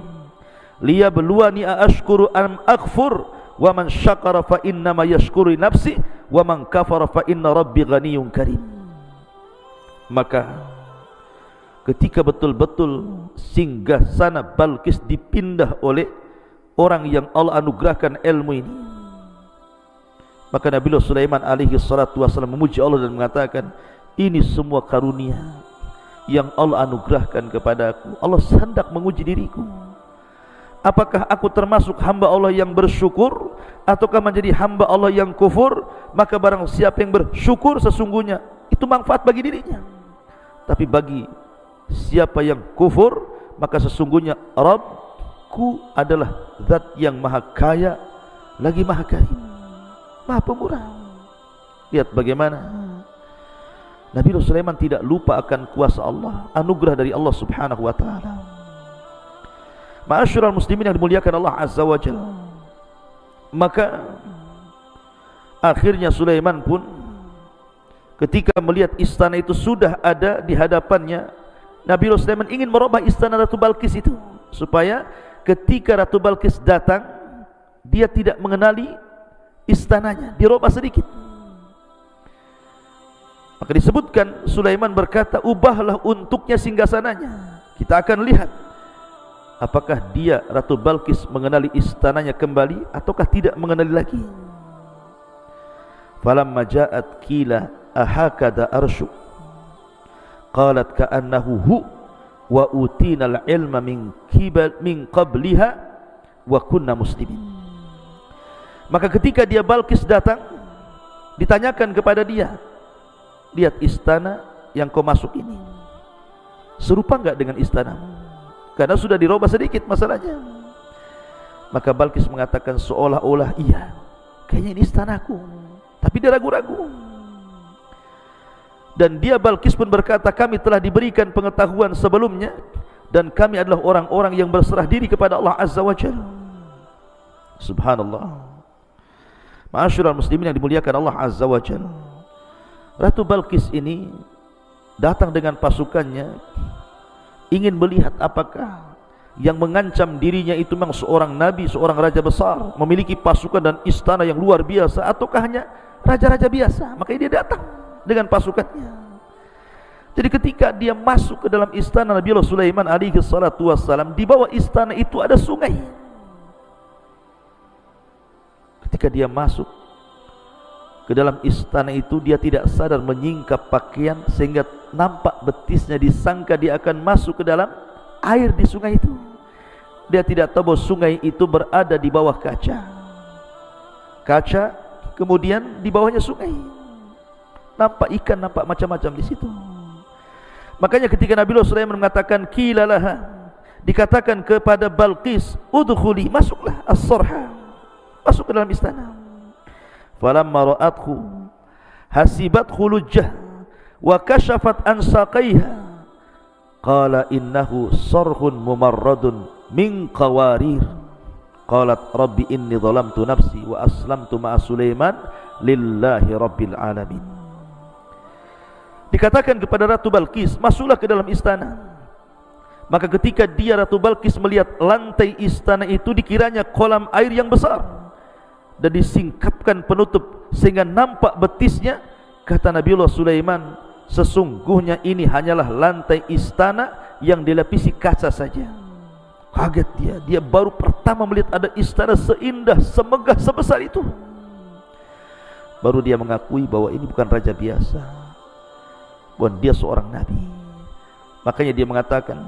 liyabluwani aashkuru am akfur wa man syakara fa innama yashkuru nafsi wa man kafara fa inna rabbi ghaniyyun karim. Maka ketika betul-betul singgasana Balkis dipindah oleh orang yang Allah anugerahkan ilmu ini, maka Nabiullah Sulaiman alaihi salatu wasallam memuji Allah dan mengatakan, ini semua karunia yang Allah anugerahkan kepadaku. Allah hendak menguji diriku. Apakah aku termasuk hamba Allah yang bersyukur ataukah menjadi hamba Allah yang kufur? Maka barang siapa yang bersyukur, sesungguhnya itu manfaat bagi dirinya. Tapi bagi siapa yang kufur, maka sesungguhnya Rabbku adalah zat yang maha kaya lagi maha karim, maha pemurah. Lihat bagaimana Nabiullah Sulaiman tidak lupa akan kuasa Allah, anugerah dari Allah Subhanahu wa taala. Ma'asyiral muslimin yang dimuliakan Allah Azza wa Jalla. Maka akhirnya Sulaiman pun ketika melihat istana itu sudah ada di hadapannya, Nabiullah Sulaiman ingin merubah istana Ratu Balkis itu supaya ketika Ratu Balkis datang, dia tidak mengenali istananya, dirubah sedikit. Maka disebutkan Sulaiman berkata, ubahlah untuknya singgasananya. Kita akan lihat apakah dia Ratu Balkis mengenali istananya kembali ataukah tidak mengenali lagi. Falamma ja'at qila ahakada arsyu qalat ka'annahu hu wa utinal ilma min qabliha wa kunna muslimin. Maka ketika dia Balkis datang, ditanyakan kepada dia, lihat istana yang kau masuk ini serupa enggak dengan istanamu? Karena sudah dirubah sedikit masalahnya. Maka Balkis mengatakan seolah-olah iya, kayaknya ini istanaku. Tapi dia ragu-ragu. Dan dia Balkis pun berkata, kami telah diberikan pengetahuan sebelumnya dan kami adalah orang-orang yang berserah diri kepada Allah Azza wa Jalla. Subhanallah. Ma'asyiral muslimin yang dimuliakan Allah Azza wa Jalla. Ratu Balkis ini datang dengan pasukannya, ingin melihat apakah yang mengancam dirinya itu memang seorang nabi, seorang raja besar, memiliki pasukan dan istana yang luar biasa, ataukah hanya raja-raja biasa. Makanya dia datang dengan pasukannya. Jadi ketika dia masuk ke dalam istana Nabiullah Sulaiman alaihi salatu wassalam, di bawah istana itu ada sungai. Ketika dia masuk ke dalam istana itu, dia tidak sadar menyingkap pakaian sehingga nampak betisnya, disangka dia akan masuk ke dalam air di sungai itu. Dia tidak tahu bahwa sungai itu berada di bawah kaca. Kaca, kemudian di bawahnya sungai. Nampak ikan, nampak macam-macam di situ. Makanya ketika Nabiullah Sulaiman mengatakan qilalaha, dikatakan kepada Balqis, udkhuli, masuklah as-sarha, masuk ke dalam istana. Falamma ra'athu hasibathu lujjah wa kashafat an saqaiha qala innahu sarhun mumarradun min qawarir. Qalat rabbi inni zalamtu nafsi wa aslamtu ma'a Sulaiman lillahi rabbil alamin. Dikatakan kepada Ratu Balqis, masuklah ke dalam istana. Maka ketika dia, Ratu Balqis, melihat lantai istana itu dikiranya kolam air yang besar dan disingkapkan penutup sehingga nampak betisnya, kata Nabiullah Sulaiman, sesungguhnya ini hanyalah lantai istana yang dilapisi kaca saja. Kaget dia baru pertama melihat ada istana seindah, semegah, sebesar itu. Baru dia mengakui bahwa ini bukan raja biasa, bahwa dia seorang nabi. Makanya dia mengatakan,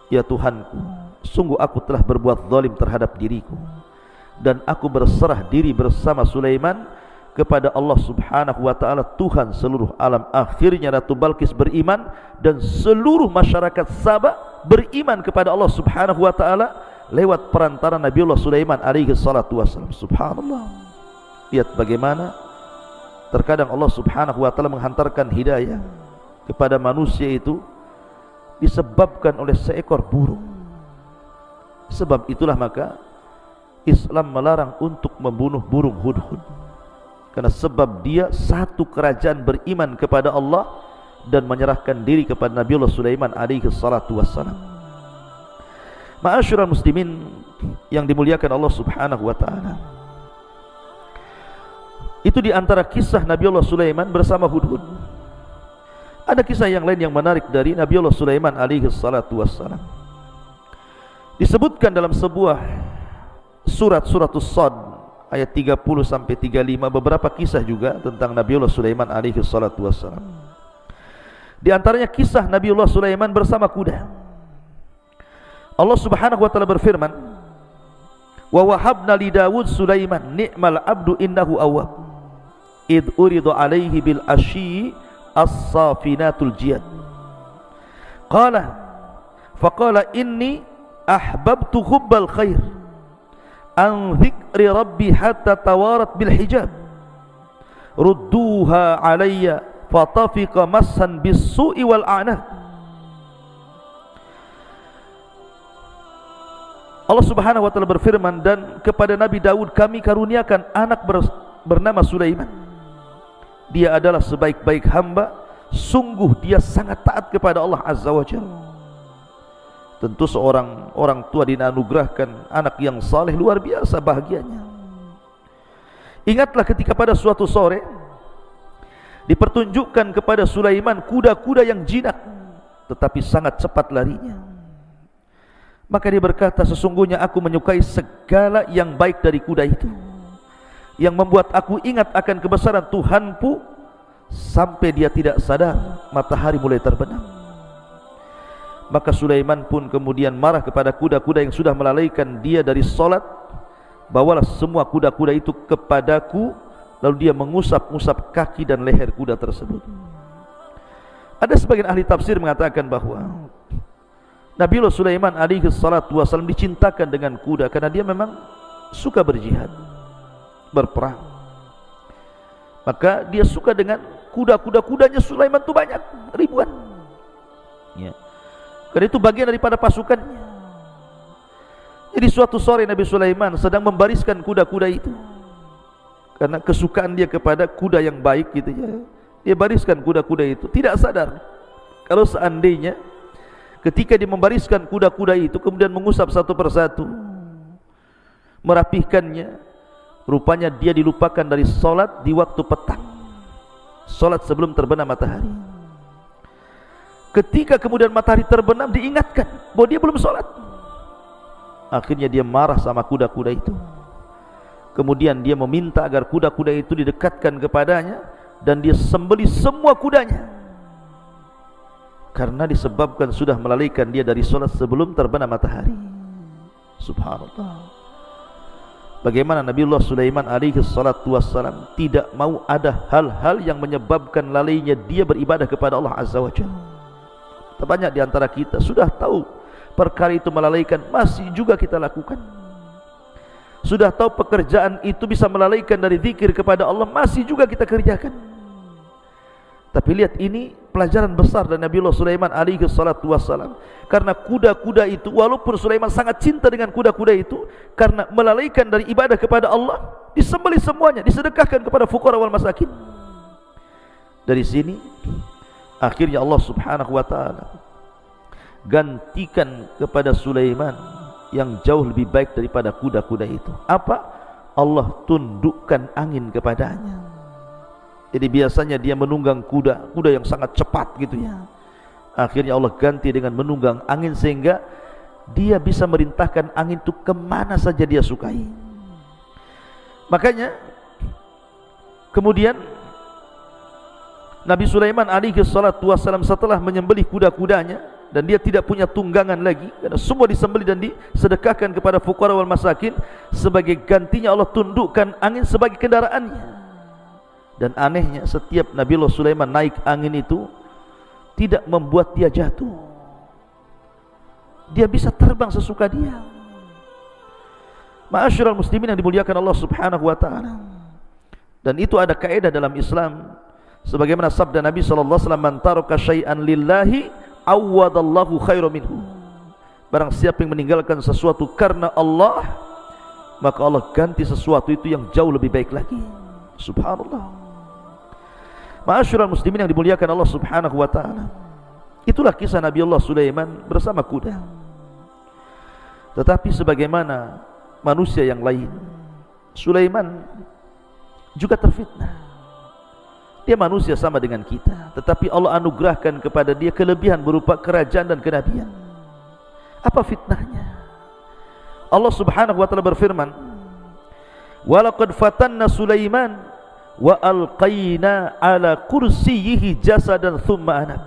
ya Tuhanku, sungguh aku telah berbuat zalim terhadap diriku, dan aku berserah diri bersama Sulaiman kepada Allah subhanahu wa ta'ala, Tuhan seluruh alam. Akhirnya Ratu Balqis beriman dan seluruh masyarakat Sabah beriman kepada Allah subhanahu wa ta'ala lewat perantara Nabiullah Sulaiman alaihi salatu wassalam. Subhanallah. Lihat bagaimana terkadang Allah subhanahu wa ta'ala menghantarkan hidayah kepada manusia itu disebabkan oleh seekor burung. Sebab itulah maka Islam melarang untuk membunuh burung hudhud, karena sebab dia satu kerajaan beriman kepada Allah dan menyerahkan diri kepada Nabiullah Sulaiman alaihi salatu wassalam. Ma'asyiral muslimin yang dimuliakan Allah subhanahu wa ta'ala, itu di antara kisah Nabiullah Sulaiman bersama hudhud. Ada kisah yang lain yang menarik dari Nabiullah Sulaiman alaihi salatu wassalam. Disebutkan dalam sebuah surat As-Sad ayat 30 sampai 35 beberapa kisah juga tentang Nabiullah Sulaiman alaihi salatu wassalam. Di antaranya kisah Nabiullah Sulaiman bersama kuda. Allah subhanahu wa ta'ala berfirman, wa wahabna li Dawud Sulaiman ni'mal abdu innahu awwab id uridu alaihi bil asyi as-safinatul jiyad qala faqala inni ahbabtu hubbal khair an dzikri rabbi hatta tawarat bil hijab rudduha alayya fatafiqa massan bis su'i wal a'nad. Allah subhanahu wa ta'ala berfirman, dan kepada Nabi Daud kami karuniakan anak bernama Sulaiman. Dia adalah sebaik-baik hamba, sungguh dia sangat taat kepada Allah azza wa jalla. Tentu seorang orang tua dianugerahkan anak yang saleh, luar biasa bahagianya. Ingatlah ketika pada suatu sore dipertunjukkan kepada Sulaiman kuda-kuda yang jinak tetapi sangat cepat larinya. Maka dia berkata, sesungguhnya aku menyukai segala yang baik dari kuda itu, yang membuat aku ingat akan kebesaran Tuhanku sampai dia tidak sadar matahari mulai terbenam. Maka Sulaiman pun kemudian marah kepada kuda-kuda yang sudah melalaikan dia dari solat. Bawalah semua kuda-kuda itu kepadaku. Lalu dia mengusap-usap kaki dan leher kuda tersebut. Ada sebagian ahli tafsir mengatakan bahwa Nabiullah Sulaiman alaihi salatu wasallam dicintakan dengan kuda karena dia memang suka berjihad, berperang. Maka dia suka dengan kuda-kudanya Sulaiman itu banyak, ribuan ya. Karena itu bagian daripada pasukannya. Jadi suatu sore Nabi Sulaiman sedang membariskan kuda-kuda itu, karena kesukaan dia kepada kuda yang baik gitu ya. Dia bariskan kuda-kuda itu, tidak sadar kalau seandainya ketika dia membariskan kuda-kuda itu kemudian mengusap satu persatu, merapihkannya, rupanya dia dilupakan dari solat di waktu petang, solat sebelum terbenam matahari. Ketika kemudian matahari terbenam diingatkan bahwa dia belum solat. Akhirnya dia marah sama kuda-kuda itu. Kemudian dia meminta agar kuda-kuda itu didekatkan kepadanya dan dia sembelih semua kudanya, karena disebabkan sudah melalaikan dia dari solat sebelum terbenam matahari. Subhanallah. Bagaimana Nabiullah Sulaiman alaihi salatu wassalam tidak mau ada hal-hal yang menyebabkan lalainya dia beribadah kepada Allah azza wa jalla. Banyak di antara kita sudah tahu perkara itu melalaikan, masih juga kita lakukan. Sudah tahu pekerjaan itu bisa melalaikan dari zikir kepada Allah, masih juga kita kerjakan. Tapi lihat, ini pelajaran besar dari Nabiullah Sulaiman alaihi salatu wassalam. Karena kuda-kuda itu, walaupun Sulaiman sangat cinta dengan kuda-kuda itu, karena melalaikan dari ibadah kepada Allah, disembelih semuanya, disedekahkan kepada fuqara wal masakin. Dari sini akhirnya Allah subhanahu wa ta'ala gantikan kepada Sulaiman yang jauh lebih baik daripada kuda-kuda itu. Apa? Allah tundukkan angin kepadanya. Jadi biasanya dia menunggang kuda yang sangat cepat gitu ya. Akhirnya Allah ganti dengan menunggang angin, sehingga dia bisa merintahkan angin itu kemana saja dia sukai. Makanya kemudian Nabi Sulaiman alaihi salatu wassalam setelah menyembelih kuda-kudanya, dan dia tidak punya tunggangan lagi karena semua disembelih dan disedekahkan kepada fuqara wal masakin, sebagai gantinya Allah tundukkan angin sebagai kendaraannya. Dan anehnya, setiap Nabiullah Sulaiman naik angin itu tidak membuat dia jatuh. Dia bisa terbang sesuka dia. Ma'asyiral muslimin yang dimuliakan Allah subhanahu wa ta'ala. Dan itu ada kaidah dalam Islam, sebagaimana sabda Nabi sallallahu alaihi wasallam, "Man taraka syai'an lillahi awwadallahu khairan minhu." Barang siapa yang meninggalkan sesuatu karena Allah, maka Allah ganti sesuatu itu yang jauh lebih baik lagi. Subhanallah. Ma'asyiral muslimin yang dimuliakan Allah subhanahu wa ta'ala. Itulah kisah Nabiullah Sulaiman bersama kuda. Tetapi sebagaimana manusia yang lain, Sulaiman juga terfitnah. Dia manusia sama dengan kita, tetapi Allah anugerahkan kepada dia kelebihan berupa kerajaan dan kenabian. Apa fitnahnya? Allah subhanahu wa ta'ala berfirman, "Walaqad fatanna Sulaiman wa alqaina ala kursiyyihi jasadan thumma anab."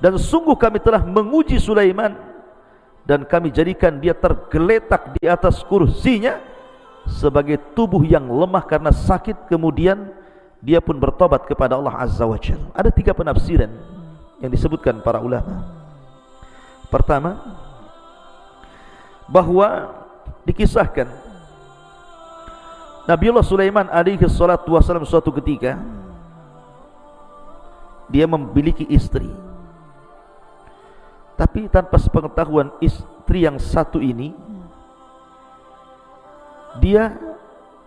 Dan sungguh kami telah menguji Sulaiman, dan kami jadikan dia tergeletak di atas kursinya sebagai tubuh yang lemah karena sakit, kemudian dia pun bertobat kepada Allah Azza wa Jalla. Ada 3 penafsiran yang disebutkan para ulama. Pertama, bahwa dikisahkan Nabiullah Sulaiman alaihi salatu wassalam suatu ketika dia memiliki istri, tapi tanpa sepengetahuan istri yang satu ini, dia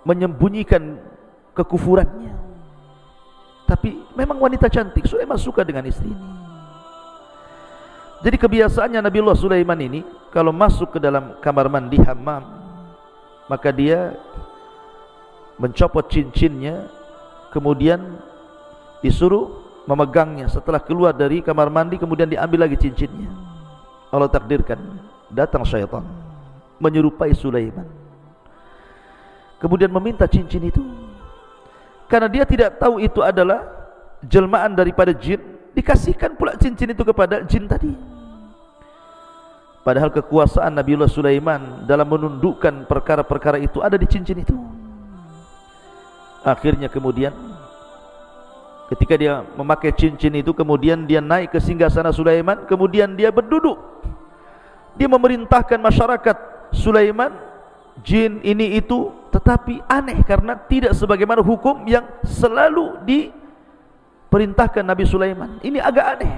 menyembunyikan kekufurannya. Tapi memang wanita cantik, Sulaiman suka dengan istri ini. Jadi kebiasaannya Nabiullah Sulaiman ini, kalau masuk ke dalam kamar mandi hammam, maka dia mencopot cincinnya, kemudian disuruh memegangnya. Setelah keluar dari kamar mandi, kemudian diambil lagi cincinnya. Allah takdirkan, datang syaitan menyerupai Sulaiman, kemudian meminta cincin itu. Karena dia tidak tahu itu adalah jelmaan daripada jin, dikasihkan pula cincin itu kepada jin tadi. Padahal kekuasaan Nabiullah Sulaiman dalam menundukkan perkara-perkara itu ada di cincin itu. Akhirnya kemudian ketika dia memakai cincin itu, kemudian dia naik ke singgasana Sulaiman, kemudian dia berduduk. Dia memerintahkan masyarakat Sulaiman, jin ini itu, tetapi aneh karena tidak sebagaimana hukum yang selalu diperintahkan Nabi Sulaiman. Ini agak aneh,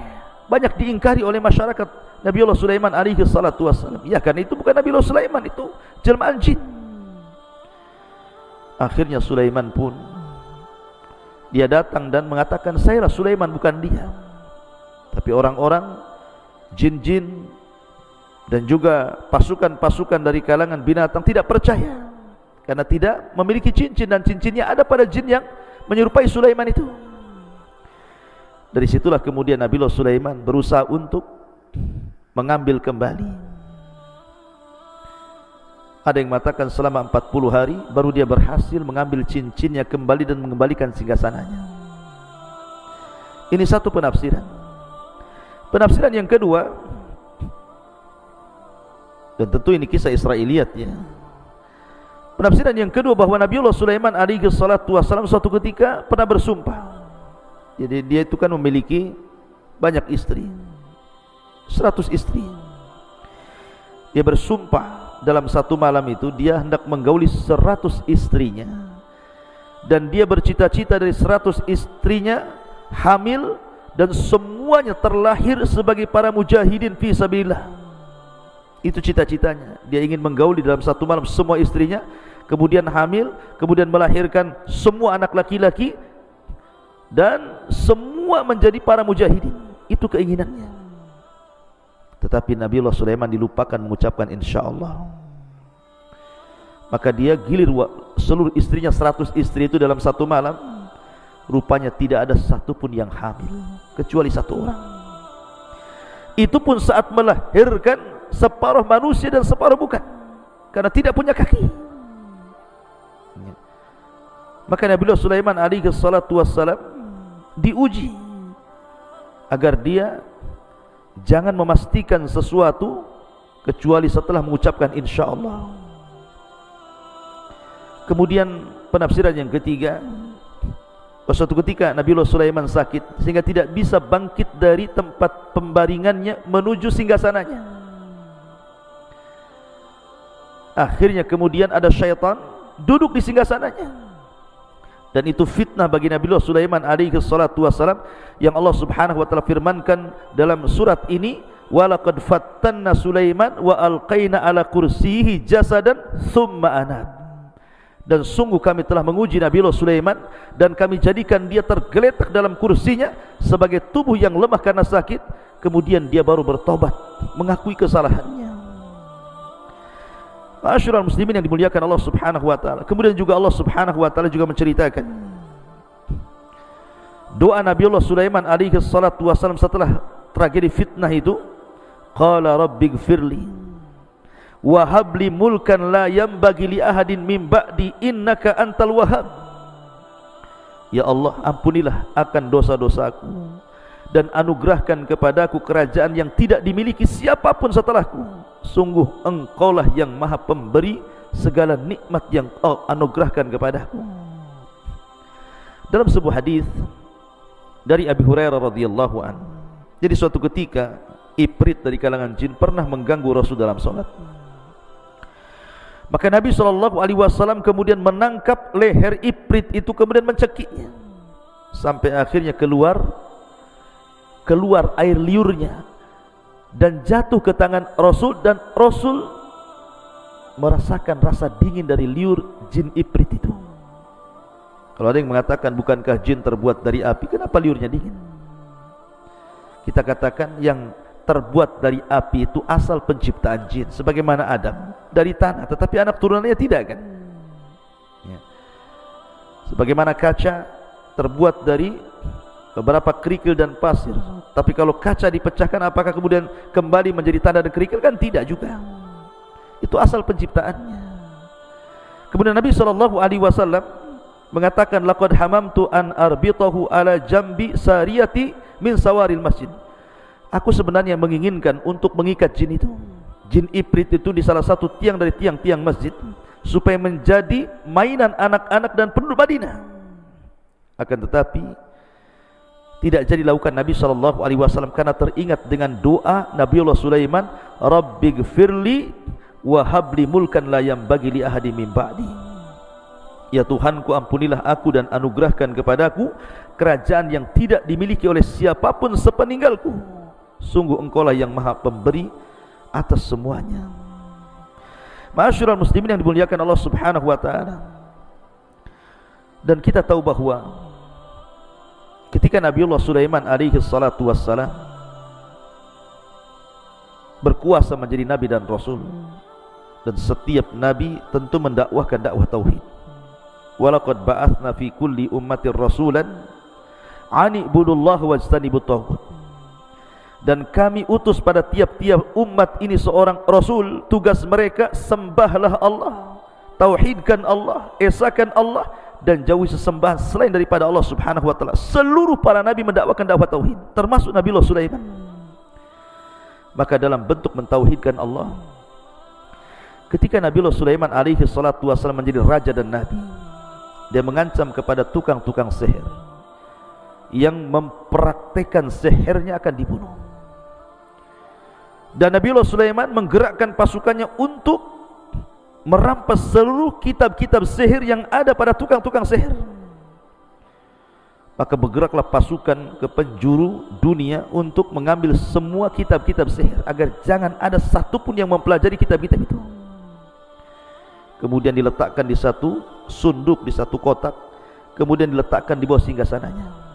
banyak diingkari oleh masyarakat Nabiullah Sulaiman alaihi salatu wassalam. Ya, karena itu bukan Nabiullah Sulaiman, itu jelmaan jin. Akhirnya Sulaiman pun dia datang dan mengatakan, "Saya Sulaiman, bukan dia." Tapi orang-orang jin-jin dan juga pasukan-pasukan dari kalangan binatang tidak percaya, karena tidak memiliki cincin, dan cincinnya ada pada jin yang menyerupai Sulaiman itu. Dari situlah kemudian Nabiullah Sulaiman berusaha untuk mengambil kembali. Ada yang mengatakan selama 40 hari baru dia berhasil mengambil cincinnya kembali dan mengembalikan singgasananya. Ini satu penafsiran. Penafsiran yang kedua, dan tentu ini kisah Israiliyat ya. Penafsiran yang kedua, bahwa Nabiullah Sulaiman alaihi salatu wassalam suatu ketika pernah bersumpah. Jadi dia itu kan memiliki banyak istri, 100 istri. Dia bersumpah dalam satu malam itu dia hendak menggauli 100 istrinya, dan dia bercita-cita dari 100 istrinya hamil, dan semuanya terlahir sebagai para mujahidin fi sabilillah. Itu cita-citanya. Dia ingin menggauli dalam satu malam semua istrinya, kemudian hamil, kemudian melahirkan semua anak laki-laki, dan semua menjadi para mujahidin. Itu keinginannya. Tetapi Nabiullah Sulaiman dilupakan mengucapkan insyaallah. Maka dia gilir seluruh istrinya, 100 istri itu dalam satu malam. Rupanya tidak ada satupun yang hamil kecuali satu orang. Itu pun saat melahirkan separuh manusia dan separuh bukan, karena tidak punya kaki. Maka Nabiullah Sulaiman alaihi salatu wassalam diuji agar dia jangan memastikan sesuatu kecuali setelah mengucapkan insyaallah. Kemudian penafsiran yang ketiga, suatu ketika Nabiullah Sulaiman sakit sehingga tidak bisa bangkit dari tempat pembaringannya menuju singgasananya. Akhirnya kemudian ada syaitan duduk di singgasananya, dan itu fitnah bagi Nabiullah Sulaiman alaihi salatu wassalam, yang Allah subhanahu wa ta'ala firmankan dalam surat ini, walaqad fattanna Sulaiman wa alqaina ala kursiyihi jasadan thumma anab. Dan sungguh kami telah menguji Nabiullah Sulaiman, dan kami jadikan dia tergeletak dalam kursinya sebagai tubuh yang lemah karena sakit, kemudian dia baru bertobat, mengakui kesalahannya. Ma'asyiral muslimin yang dimuliakan Allah subhanahu wa ta'ala. Kemudian juga Allah subhanahu wa ta'ala juga menceritakan doa Nabiullah Sulaiman alaihi salatu wassalam setelah tragedi fitnah itu. Qala rabbighfirli wa habli mulkan la yanbaghi li ahadin min ba'di innaka antal wahhab. Ya Allah, ampunilah akan dosa-dosaku dan anugerahkan kepadaku kerajaan yang tidak dimiliki siapapun setelahku. Sungguh Engkaulah yang Maha Pemberi segala nikmat yang Kau anugerahkan kepadaku. Dalam sebuah hadis dari Abi Hurairah radhiyallahu anhu, jadi suatu ketika Ifrit dari kalangan jin pernah mengganggu Rasul dalam salat. Maka Nabi SAW kemudian menangkap leher Ifrit itu, kemudian mencekiknya sampai akhirnya keluar air liurnya dan jatuh ke tangan Rasul, dan Rasul merasakan rasa dingin dari liur jin Ifrit itu. Kalau ada yang mengatakan bukankah jin terbuat dari api, kenapa liurnya dingin? Kita katakan yang terbuat dari api itu asal penciptaan jin, sebagaimana Adam dari tanah, tetapi anak turunannya tidak, kan? Ya. Sebagaimana kaca terbuat dari beberapa kerikil dan pasir, tapi kalau kaca dipecahkan apakah kemudian kembali menjadi tanah dan kerikil? Kan tidak juga. Itu asal penciptaannya. Kemudian Nabi SAW mengatakan, laqad hamamtu an arbitahu ala jambi sariyati min sawaril masjid. Aku sebenarnya menginginkan untuk mengikat jin itu, jin Ifrit itu, di salah satu tiang dari tiang-tiang masjid, supaya menjadi mainan anak-anak dan penduduk Madinah. Akan tetapi tidak jadi lakukan Nabi SAW, karena teringat dengan doa Nabiullah Sulaiman, rabbighfirli wa habli mulkan la yanbaghi li ahadin min ba'di. Ya Tuhanku, ampunilah aku dan anugerahkan kepadaku kerajaan yang tidak dimiliki oleh siapapun sepeninggalku. Sungguh Engkaulah yang Maha Pemberi atas semuanya. Ma'asyiral muslimin yang dimuliakan Allah subhanahu wa ta'ala. Dan kita tahu bahwa ketika Nabiullah Sulaiman alaihi salatu wassalam berkuasa menjadi nabi dan rasul, dan setiap nabi tentu mendakwahkan dakwah tauhid. Walaqad ba'atsna fi kulli ummatin rasulan ani ibudullaha wajtanibut taghut. Dan kami utus pada tiap-tiap umat ini seorang rasul, tugas mereka sembahlah Allah, tauhidkan Allah, esakan Allah, dan jauhi sesembahan selain daripada Allah subhanahu wa ta'ala. Seluruh para nabi mendakwakan dakwah tauhid, termasuk Nabiullah Sulaiman. Maka dalam bentuk mentauhidkan Allah, ketika Nabiullah Sulaiman alaihi salatu wassalam menjadi raja dan nabi, dia mengancam kepada tukang-tukang sihir yang mempraktekkan sihirnya akan dibunuh. Dan Nabiullah Sulaiman menggerakkan pasukannya untuk merampas seluruh kitab-kitab sihir yang ada pada tukang-tukang sihir. Maka bergeraklah pasukan ke penjuru dunia untuk mengambil semua kitab-kitab sihir, agar jangan ada satupun yang mempelajari kitab-kitab itu. Kemudian diletakkan di satu sunduk, di satu kotak, kemudian diletakkan di bawah singgasananya.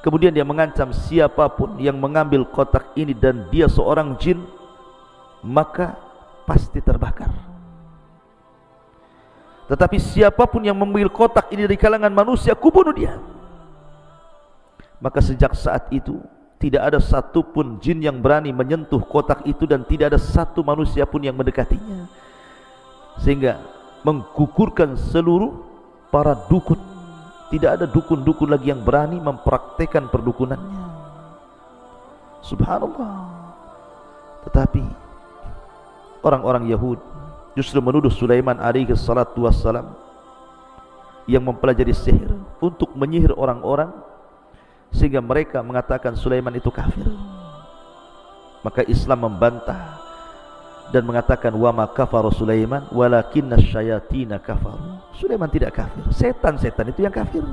Kemudian dia mengancam siapapun yang mengambil kotak ini dan dia seorang jin, maka pasti terbakar. Tetapi siapapun yang mengambil kotak ini dari kalangan manusia, kubunuh dia. Maka sejak saat itu tidak ada satupun jin yang berani menyentuh kotak itu, dan tidak ada satu manusia pun yang mendekatinya, sehingga menggugurkan seluruh para dukun. Tidak ada dukun-dukun lagi yang berani mempraktekkan perdukunannya. Subhanallah. Tetapi orang-orang Yahudi justru menuduh Sulaiman alaihi salatu wassalam yang mempelajari sihir untuk menyihir orang-orang, sehingga mereka mengatakan Sulaiman itu kafir. Maka Islam membantah dan mengatakan wa ma kafara Sulaiman walakinna syayatina kafaru. Sulaiman tidak kafir, setan-setan itu yang kafir.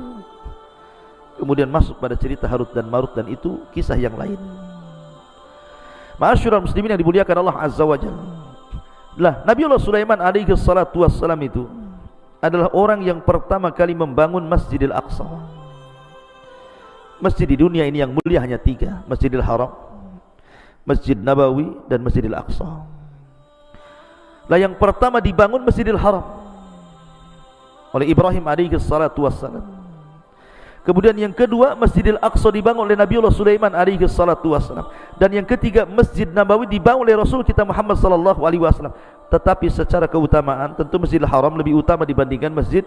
Kemudian masuk pada cerita Harut dan Marut, dan itu kisah yang lain. Ma'asyiral muslimin yang dimuliakan Allah Azza wa Jalla. Lah, Nabiullah Sulaiman alaihi salatu wassalam itu adalah orang yang pertama kali membangun Masjidil Aqsa. Masjid di dunia ini yang mulia hanya 3, Masjidil Haram, Masjid Nabawi, dan Masjidil Aqsa. Lah, yang pertama dibangun Masjidil Haram oleh Ibrahim alaihi salatu wassalam. Kemudian yang kedua Masjidil Aqsa dibangun oleh Nabiullah Sulaiman alaihi salatu wassalam. Dan yang ketiga Masjid Nabawi dibangun oleh Rasul kita Muhammad sallallahu alaihi wasallam. Tetapi secara keutamaan tentu Masjidil Haram lebih utama dibandingkan Masjid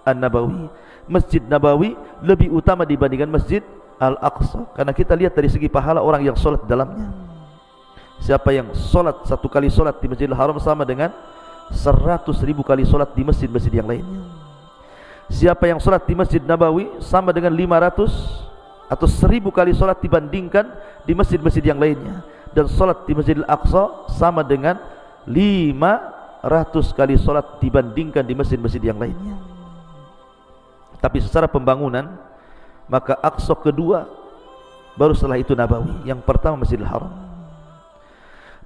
An-Nabawi. Masjid Nabawi lebih utama dibandingkan Masjid Al-Aqsa, karena kita lihat dari segi pahala orang yang sholat di dalamnya. Siapa yang sholat satu kali sholat di Masjidil Haram sama dengan 100.000 kali sholat di masjid-masjid yang lainnya. Siapa yang sholat di Masjid Nabawi sama dengan 500 atau 1000 kali sholat dibandingkan di masjid-masjid yang lainnya. Dan sholat di Masjidil Aqsa sama dengan 500 kali sholat dibandingkan di masjid-masjid yang lainnya. Tapi secara pembangunan, maka Aqsa kedua, baru setelah itu Nabawi. Yang pertama Masjidil Haram.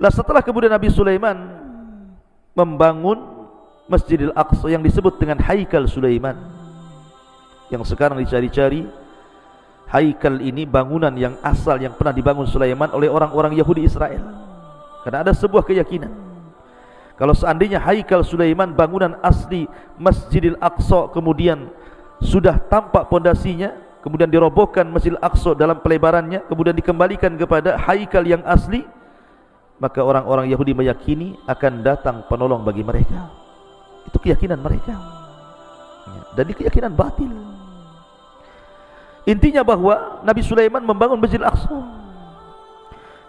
Lah, setelah kemudian Nabi Sulaiman membangun Masjidil Aqsa yang disebut dengan Haikal Sulaiman, yang sekarang dicari-cari. Haikal ini bangunan yang asal yang pernah dibangun Sulaiman oleh orang-orang Yahudi Israel. Karena ada sebuah keyakinan, kalau seandainya Haikal Sulaiman, bangunan asli Masjidil Aqsa, kemudian sudah tampak pondasinya, kemudian dirobohkan Masjidil Aqsa dalam pelebarannya, kemudian dikembalikan kepada Haikal yang asli, maka orang-orang Yahudi meyakini akan datang penolong bagi mereka. Itu keyakinan mereka, dan ini keyakinan batil. Intinya bahwa Nabi Sulaiman membangun Masjidil Aqsa.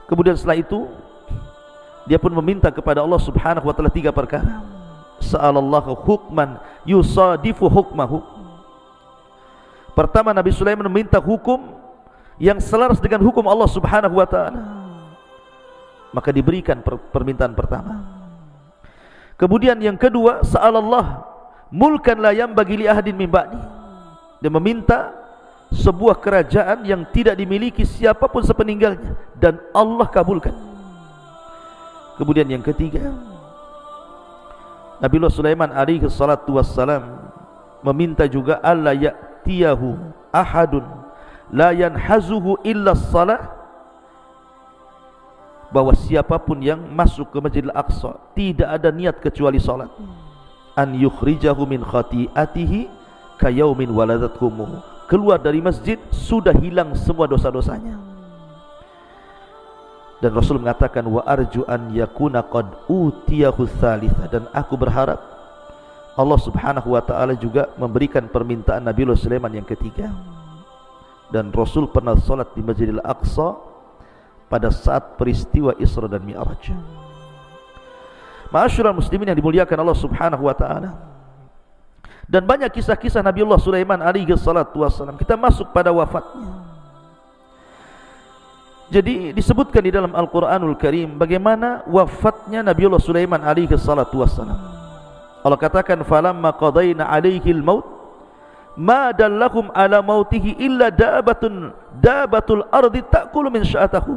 Kemudian setelah itu dia pun meminta kepada Allah Subhanahu wa taala 3 perkara. Sa'alallahu hukman yusadifu hukmahu. Pertama, Nabi Sulaiman meminta hukum yang selaras dengan hukum Allah Subhanahu wa taala. Maka diberikan permintaan pertama. Kemudian yang kedua, sa'alallah mulkan la yambagi li ahadin min ba'di. Dia meminta sebuah kerajaan yang tidak dimiliki siapapun sepeninggalnya, dan Allah kabulkan. Kemudian yang ketiga, Nabiullah Sulaiman alaihi salatu wassalam meminta juga alla ya'tiyahu ahadun la yanhazuhu illa shalah, bahwa siapapun yang masuk ke Masjidil Aqsa tidak ada niat kecuali salat. An yukhrijahu min khati'atihi kayaumin waladathu ummuhu. Keluar dari masjid sudah hilang semua dosa-dosanya. Dan Rasul mengatakan wa arju an yakuna qad utiyahu tsalitsa, dan aku berharap Allah Subhanahu wa taala juga memberikan permintaan Nabiullah Sulaiman yang ketiga. Dan Rasul pernah salat di Masjidil Aqsa pada saat peristiwa Isra dan Mi'raj. Ma'asyiral muslimin yang dimuliakan Allah Subhanahu wa taala. Dan banyak kisah-kisah Nabiullah Sulaiman alaihi salatu wassalam. Kita masuk pada wafatnya. Jadi disebutkan di dalam Al-Qur'anul Karim bagaimana wafatnya Nabiullah Sulaiman alaihi salatu wassalam. Allah katakan falamma qadaina alaihi al-maut ma dallahum ala mautihi illa dabatul ardi ta'kulu min sya'atahu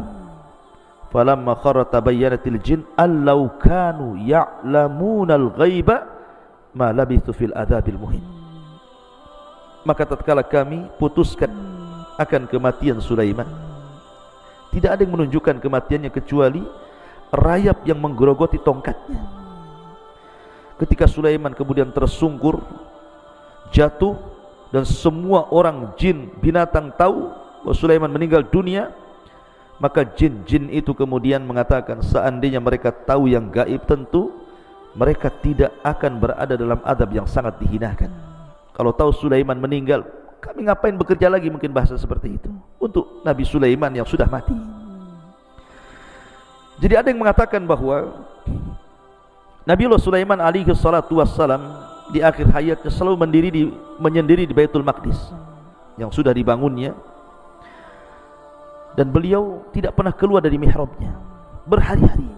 falamma kharra tabayyanatil jin allau kanu ya'lamunal ghaiba ma labithu fil adzabil muhin. Maka tatkala kami putuskan akan kematian Sulaiman, tidak ada yang menunjukkan kematiannya kecuali rayap yang menggerogoti tongkatnya. Ketika Sulaiman kemudian tersungkur, jatuh, dan semua orang, jin, binatang tahu bahwa Sulaiman meninggal dunia, maka jin-jin itu kemudian mengatakan, seandainya mereka tahu yang gaib, tentu mereka tidak akan berada dalam adab yang sangat dihinakan. Kalau tahu Sulaiman meninggal, kami ngapain bekerja lagi, mungkin bahasa seperti itu untuk Nabi Sulaiman yang sudah mati. Jadi ada yang mengatakan bahwa Nabiullah Sulaiman alaihi salatu wassalam di akhir hayatnya selalu menyendiri di Baitul Maqdis yang sudah dibangunnya, dan beliau tidak pernah keluar dari mihrabnya berhari-hari.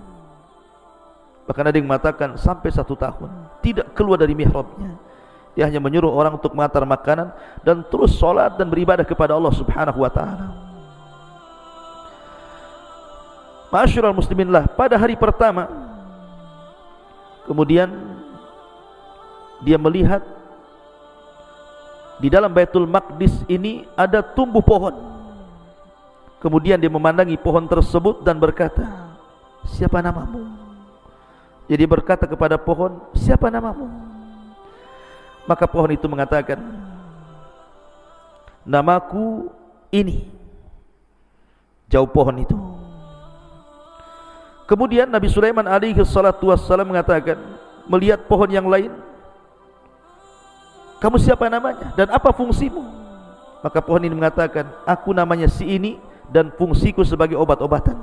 Bahkan ada yang mengatakan sampai 1 tahun tidak keluar dari mihrabnya. Dia hanya menyuruh orang untuk mengantar makanan dan terus sholat dan beribadah kepada Allah subhanahu wa ta'ala. Ma'asyiral muslimin, lah pada hari pertama kemudian dia melihat di dalam Baitul Maqdis ini ada tumbuh pohon. Kemudian dia memandangi pohon tersebut dan berkata, siapa namamu? Jadi berkata kepada pohon, siapa namamu? Maka pohon itu mengatakan, namaku ini. Jauh pohon itu. Kemudian Nabi Sulaiman alaihi salatu wassalam mengatakan, melihat pohon yang lain, kamu siapa namanya dan apa fungsimu? Maka pohon ini mengatakan, aku namanya si ini dan fungsiku sebagai obat-obatan.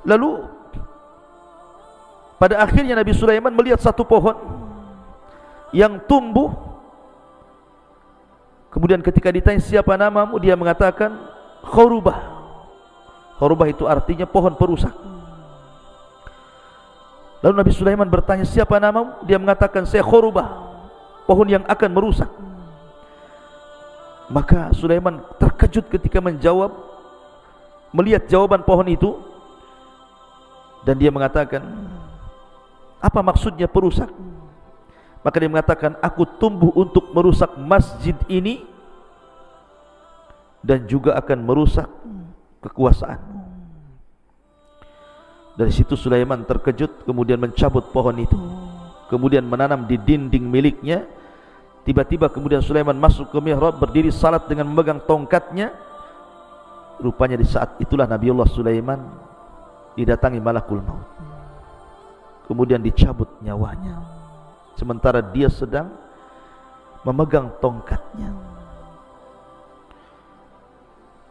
Lalu pada akhirnya Nabi Sulaiman melihat satu pohon yang tumbuh. Kemudian ketika ditanya siapa namamu, dia mengatakan Khurubah. Khurubah itu artinya pohon perusak. Lalu Nabi Sulaiman bertanya, siapa namamu? Dia mengatakan, saya Khurubah, pohon yang akan merusak. Maka Sulaiman terkejut ketika menjawab, melihat jawaban pohon itu, dan dia mengatakan, apa maksudnya perusak? Maka dia mengatakan, aku tumbuh untuk merusak masjid ini dan juga akan merusak kekuasaan. Dari situ Sulaiman terkejut, kemudian mencabut pohon itu, kemudian menanam di dinding miliknya. Tiba-tiba kemudian Sulaiman masuk ke mihrab, berdiri salat dengan memegang tongkatnya. Rupanya di saat itulah Nabiullah Sulaiman didatangi malakul maut, kemudian dicabut nyawanya, sementara dia sedang memegang tongkatnya.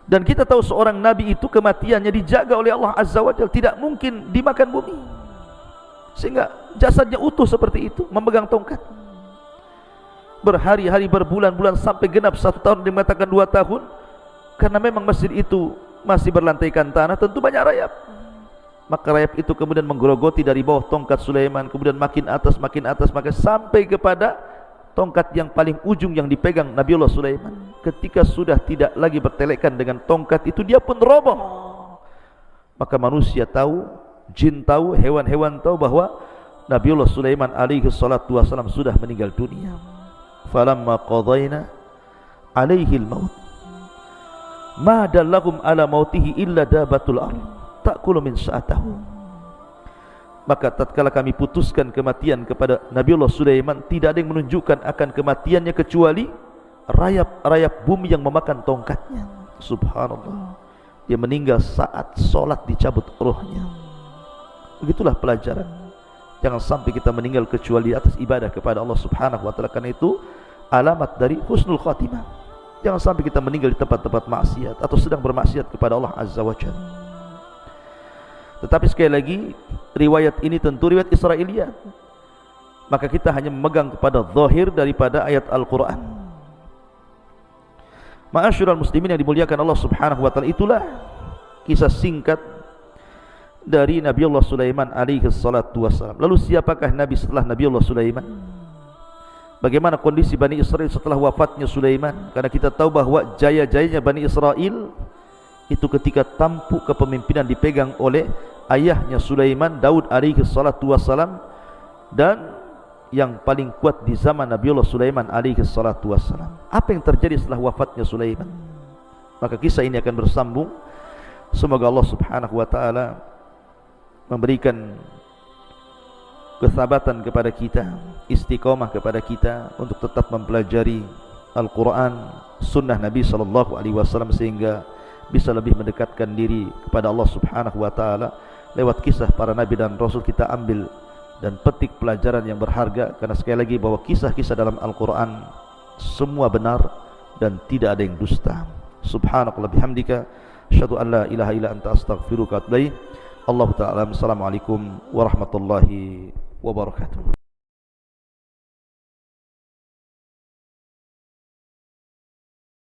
Dan kita tahu seorang nabi itu kematiannya dijaga oleh Allah Azza wa Jalla, tidak mungkin dimakan bumi, sehingga jasadnya utuh seperti itu, memegang tongkat berhari-hari, berbulan-bulan, sampai genap 1 tahun. Dia mengatakan 2 tahun, karena memang masjid itu masih berlantaikan tanah, tentu banyak rayap. Maka rayap itu kemudian menggerogoti dari bawah tongkat Sulaiman, kemudian makin atas, maka sampai kepada tongkat yang paling ujung yang dipegang Nabiullah Sulaiman. Ketika sudah tidak lagi bertelekan dengan tongkat itu, dia pun roboh. Maka manusia tahu, jin tahu, hewan-hewan tahu bahwa Nabiullah Sulaiman alaihi salatu wassalam sudah meninggal dunia. Falamma qadayna alaihi al-maut ma dallahum ala mautihi illa dabatul ardh ta'kulu min sa'atahu. Maka tatkala kami putuskan kematian kepada Nabiullah Sulaiman, tidak ada yang menunjukkan akan kematiannya kecuali rayap-rayap bumi yang memakan tongkatnya. Subhanallah, dia meninggal saat sholat dicabut rohnya. Begitulah pelajaran, jangan sampai kita meninggal kecuali di atas ibadah kepada Allah Subhanahu wa ta'ala. Karena itu alamat dari husnul khatimah. Jangan sampai kita meninggal di tempat-tempat maksiat atau sedang bermaksiat kepada Allah Azza wa Jalla. Tetapi sekali lagi, riwayat ini tentu riwayat Israiliyat, maka kita hanya memegang kepada zahir daripada ayat Al-Quran. Ma'asyiral muslimin yang dimuliakan Allah Subhanahu wa ta'ala, itulah kisah singkat dari Nabiullah Sulaiman alaihi salatu wassalam. Lalu siapakah Nabi setelah Nabiullah Sulaiman? bagaimana kondisi Bani Israel setelah wafatnya Sulaiman. Karena kita tahu bahwa jaya-jayanya Bani Israel itu ketika tampuk kepemimpinan dipegang oleh ayahnya Sulaiman, Daud alaihi salatu wassalam, dan yang paling kuat di zaman Nabiullah Sulaiman alaihi salatu wassalam. Apa yang terjadi setelah wafatnya Sulaiman? Maka kisah ini akan bersambung. Semoga Allah subhanahu wa ta'ala memberikan kesabatan kepada kita, istiqamah kepada kita untuk tetap mempelajari Al-Quran, sunnah Nabi SAW, sehingga bisa lebih mendekatkan diri kepada Allah subhanahu wa ta'ala. Lewat kisah para Nabi dan Rasul kita ambil dan petik pelajaran yang berharga. Karena sekali lagi bahwa kisah-kisah dalam Al-Quran semua benar dan tidak ada yang dusta. Subhanakallah bihamdika, asyhadu an la ilaha illa anta, astaghfiruka wa atubu ilaik. Allah ta'ala. Assalamualaikum warahmatullahi wabarakatuh.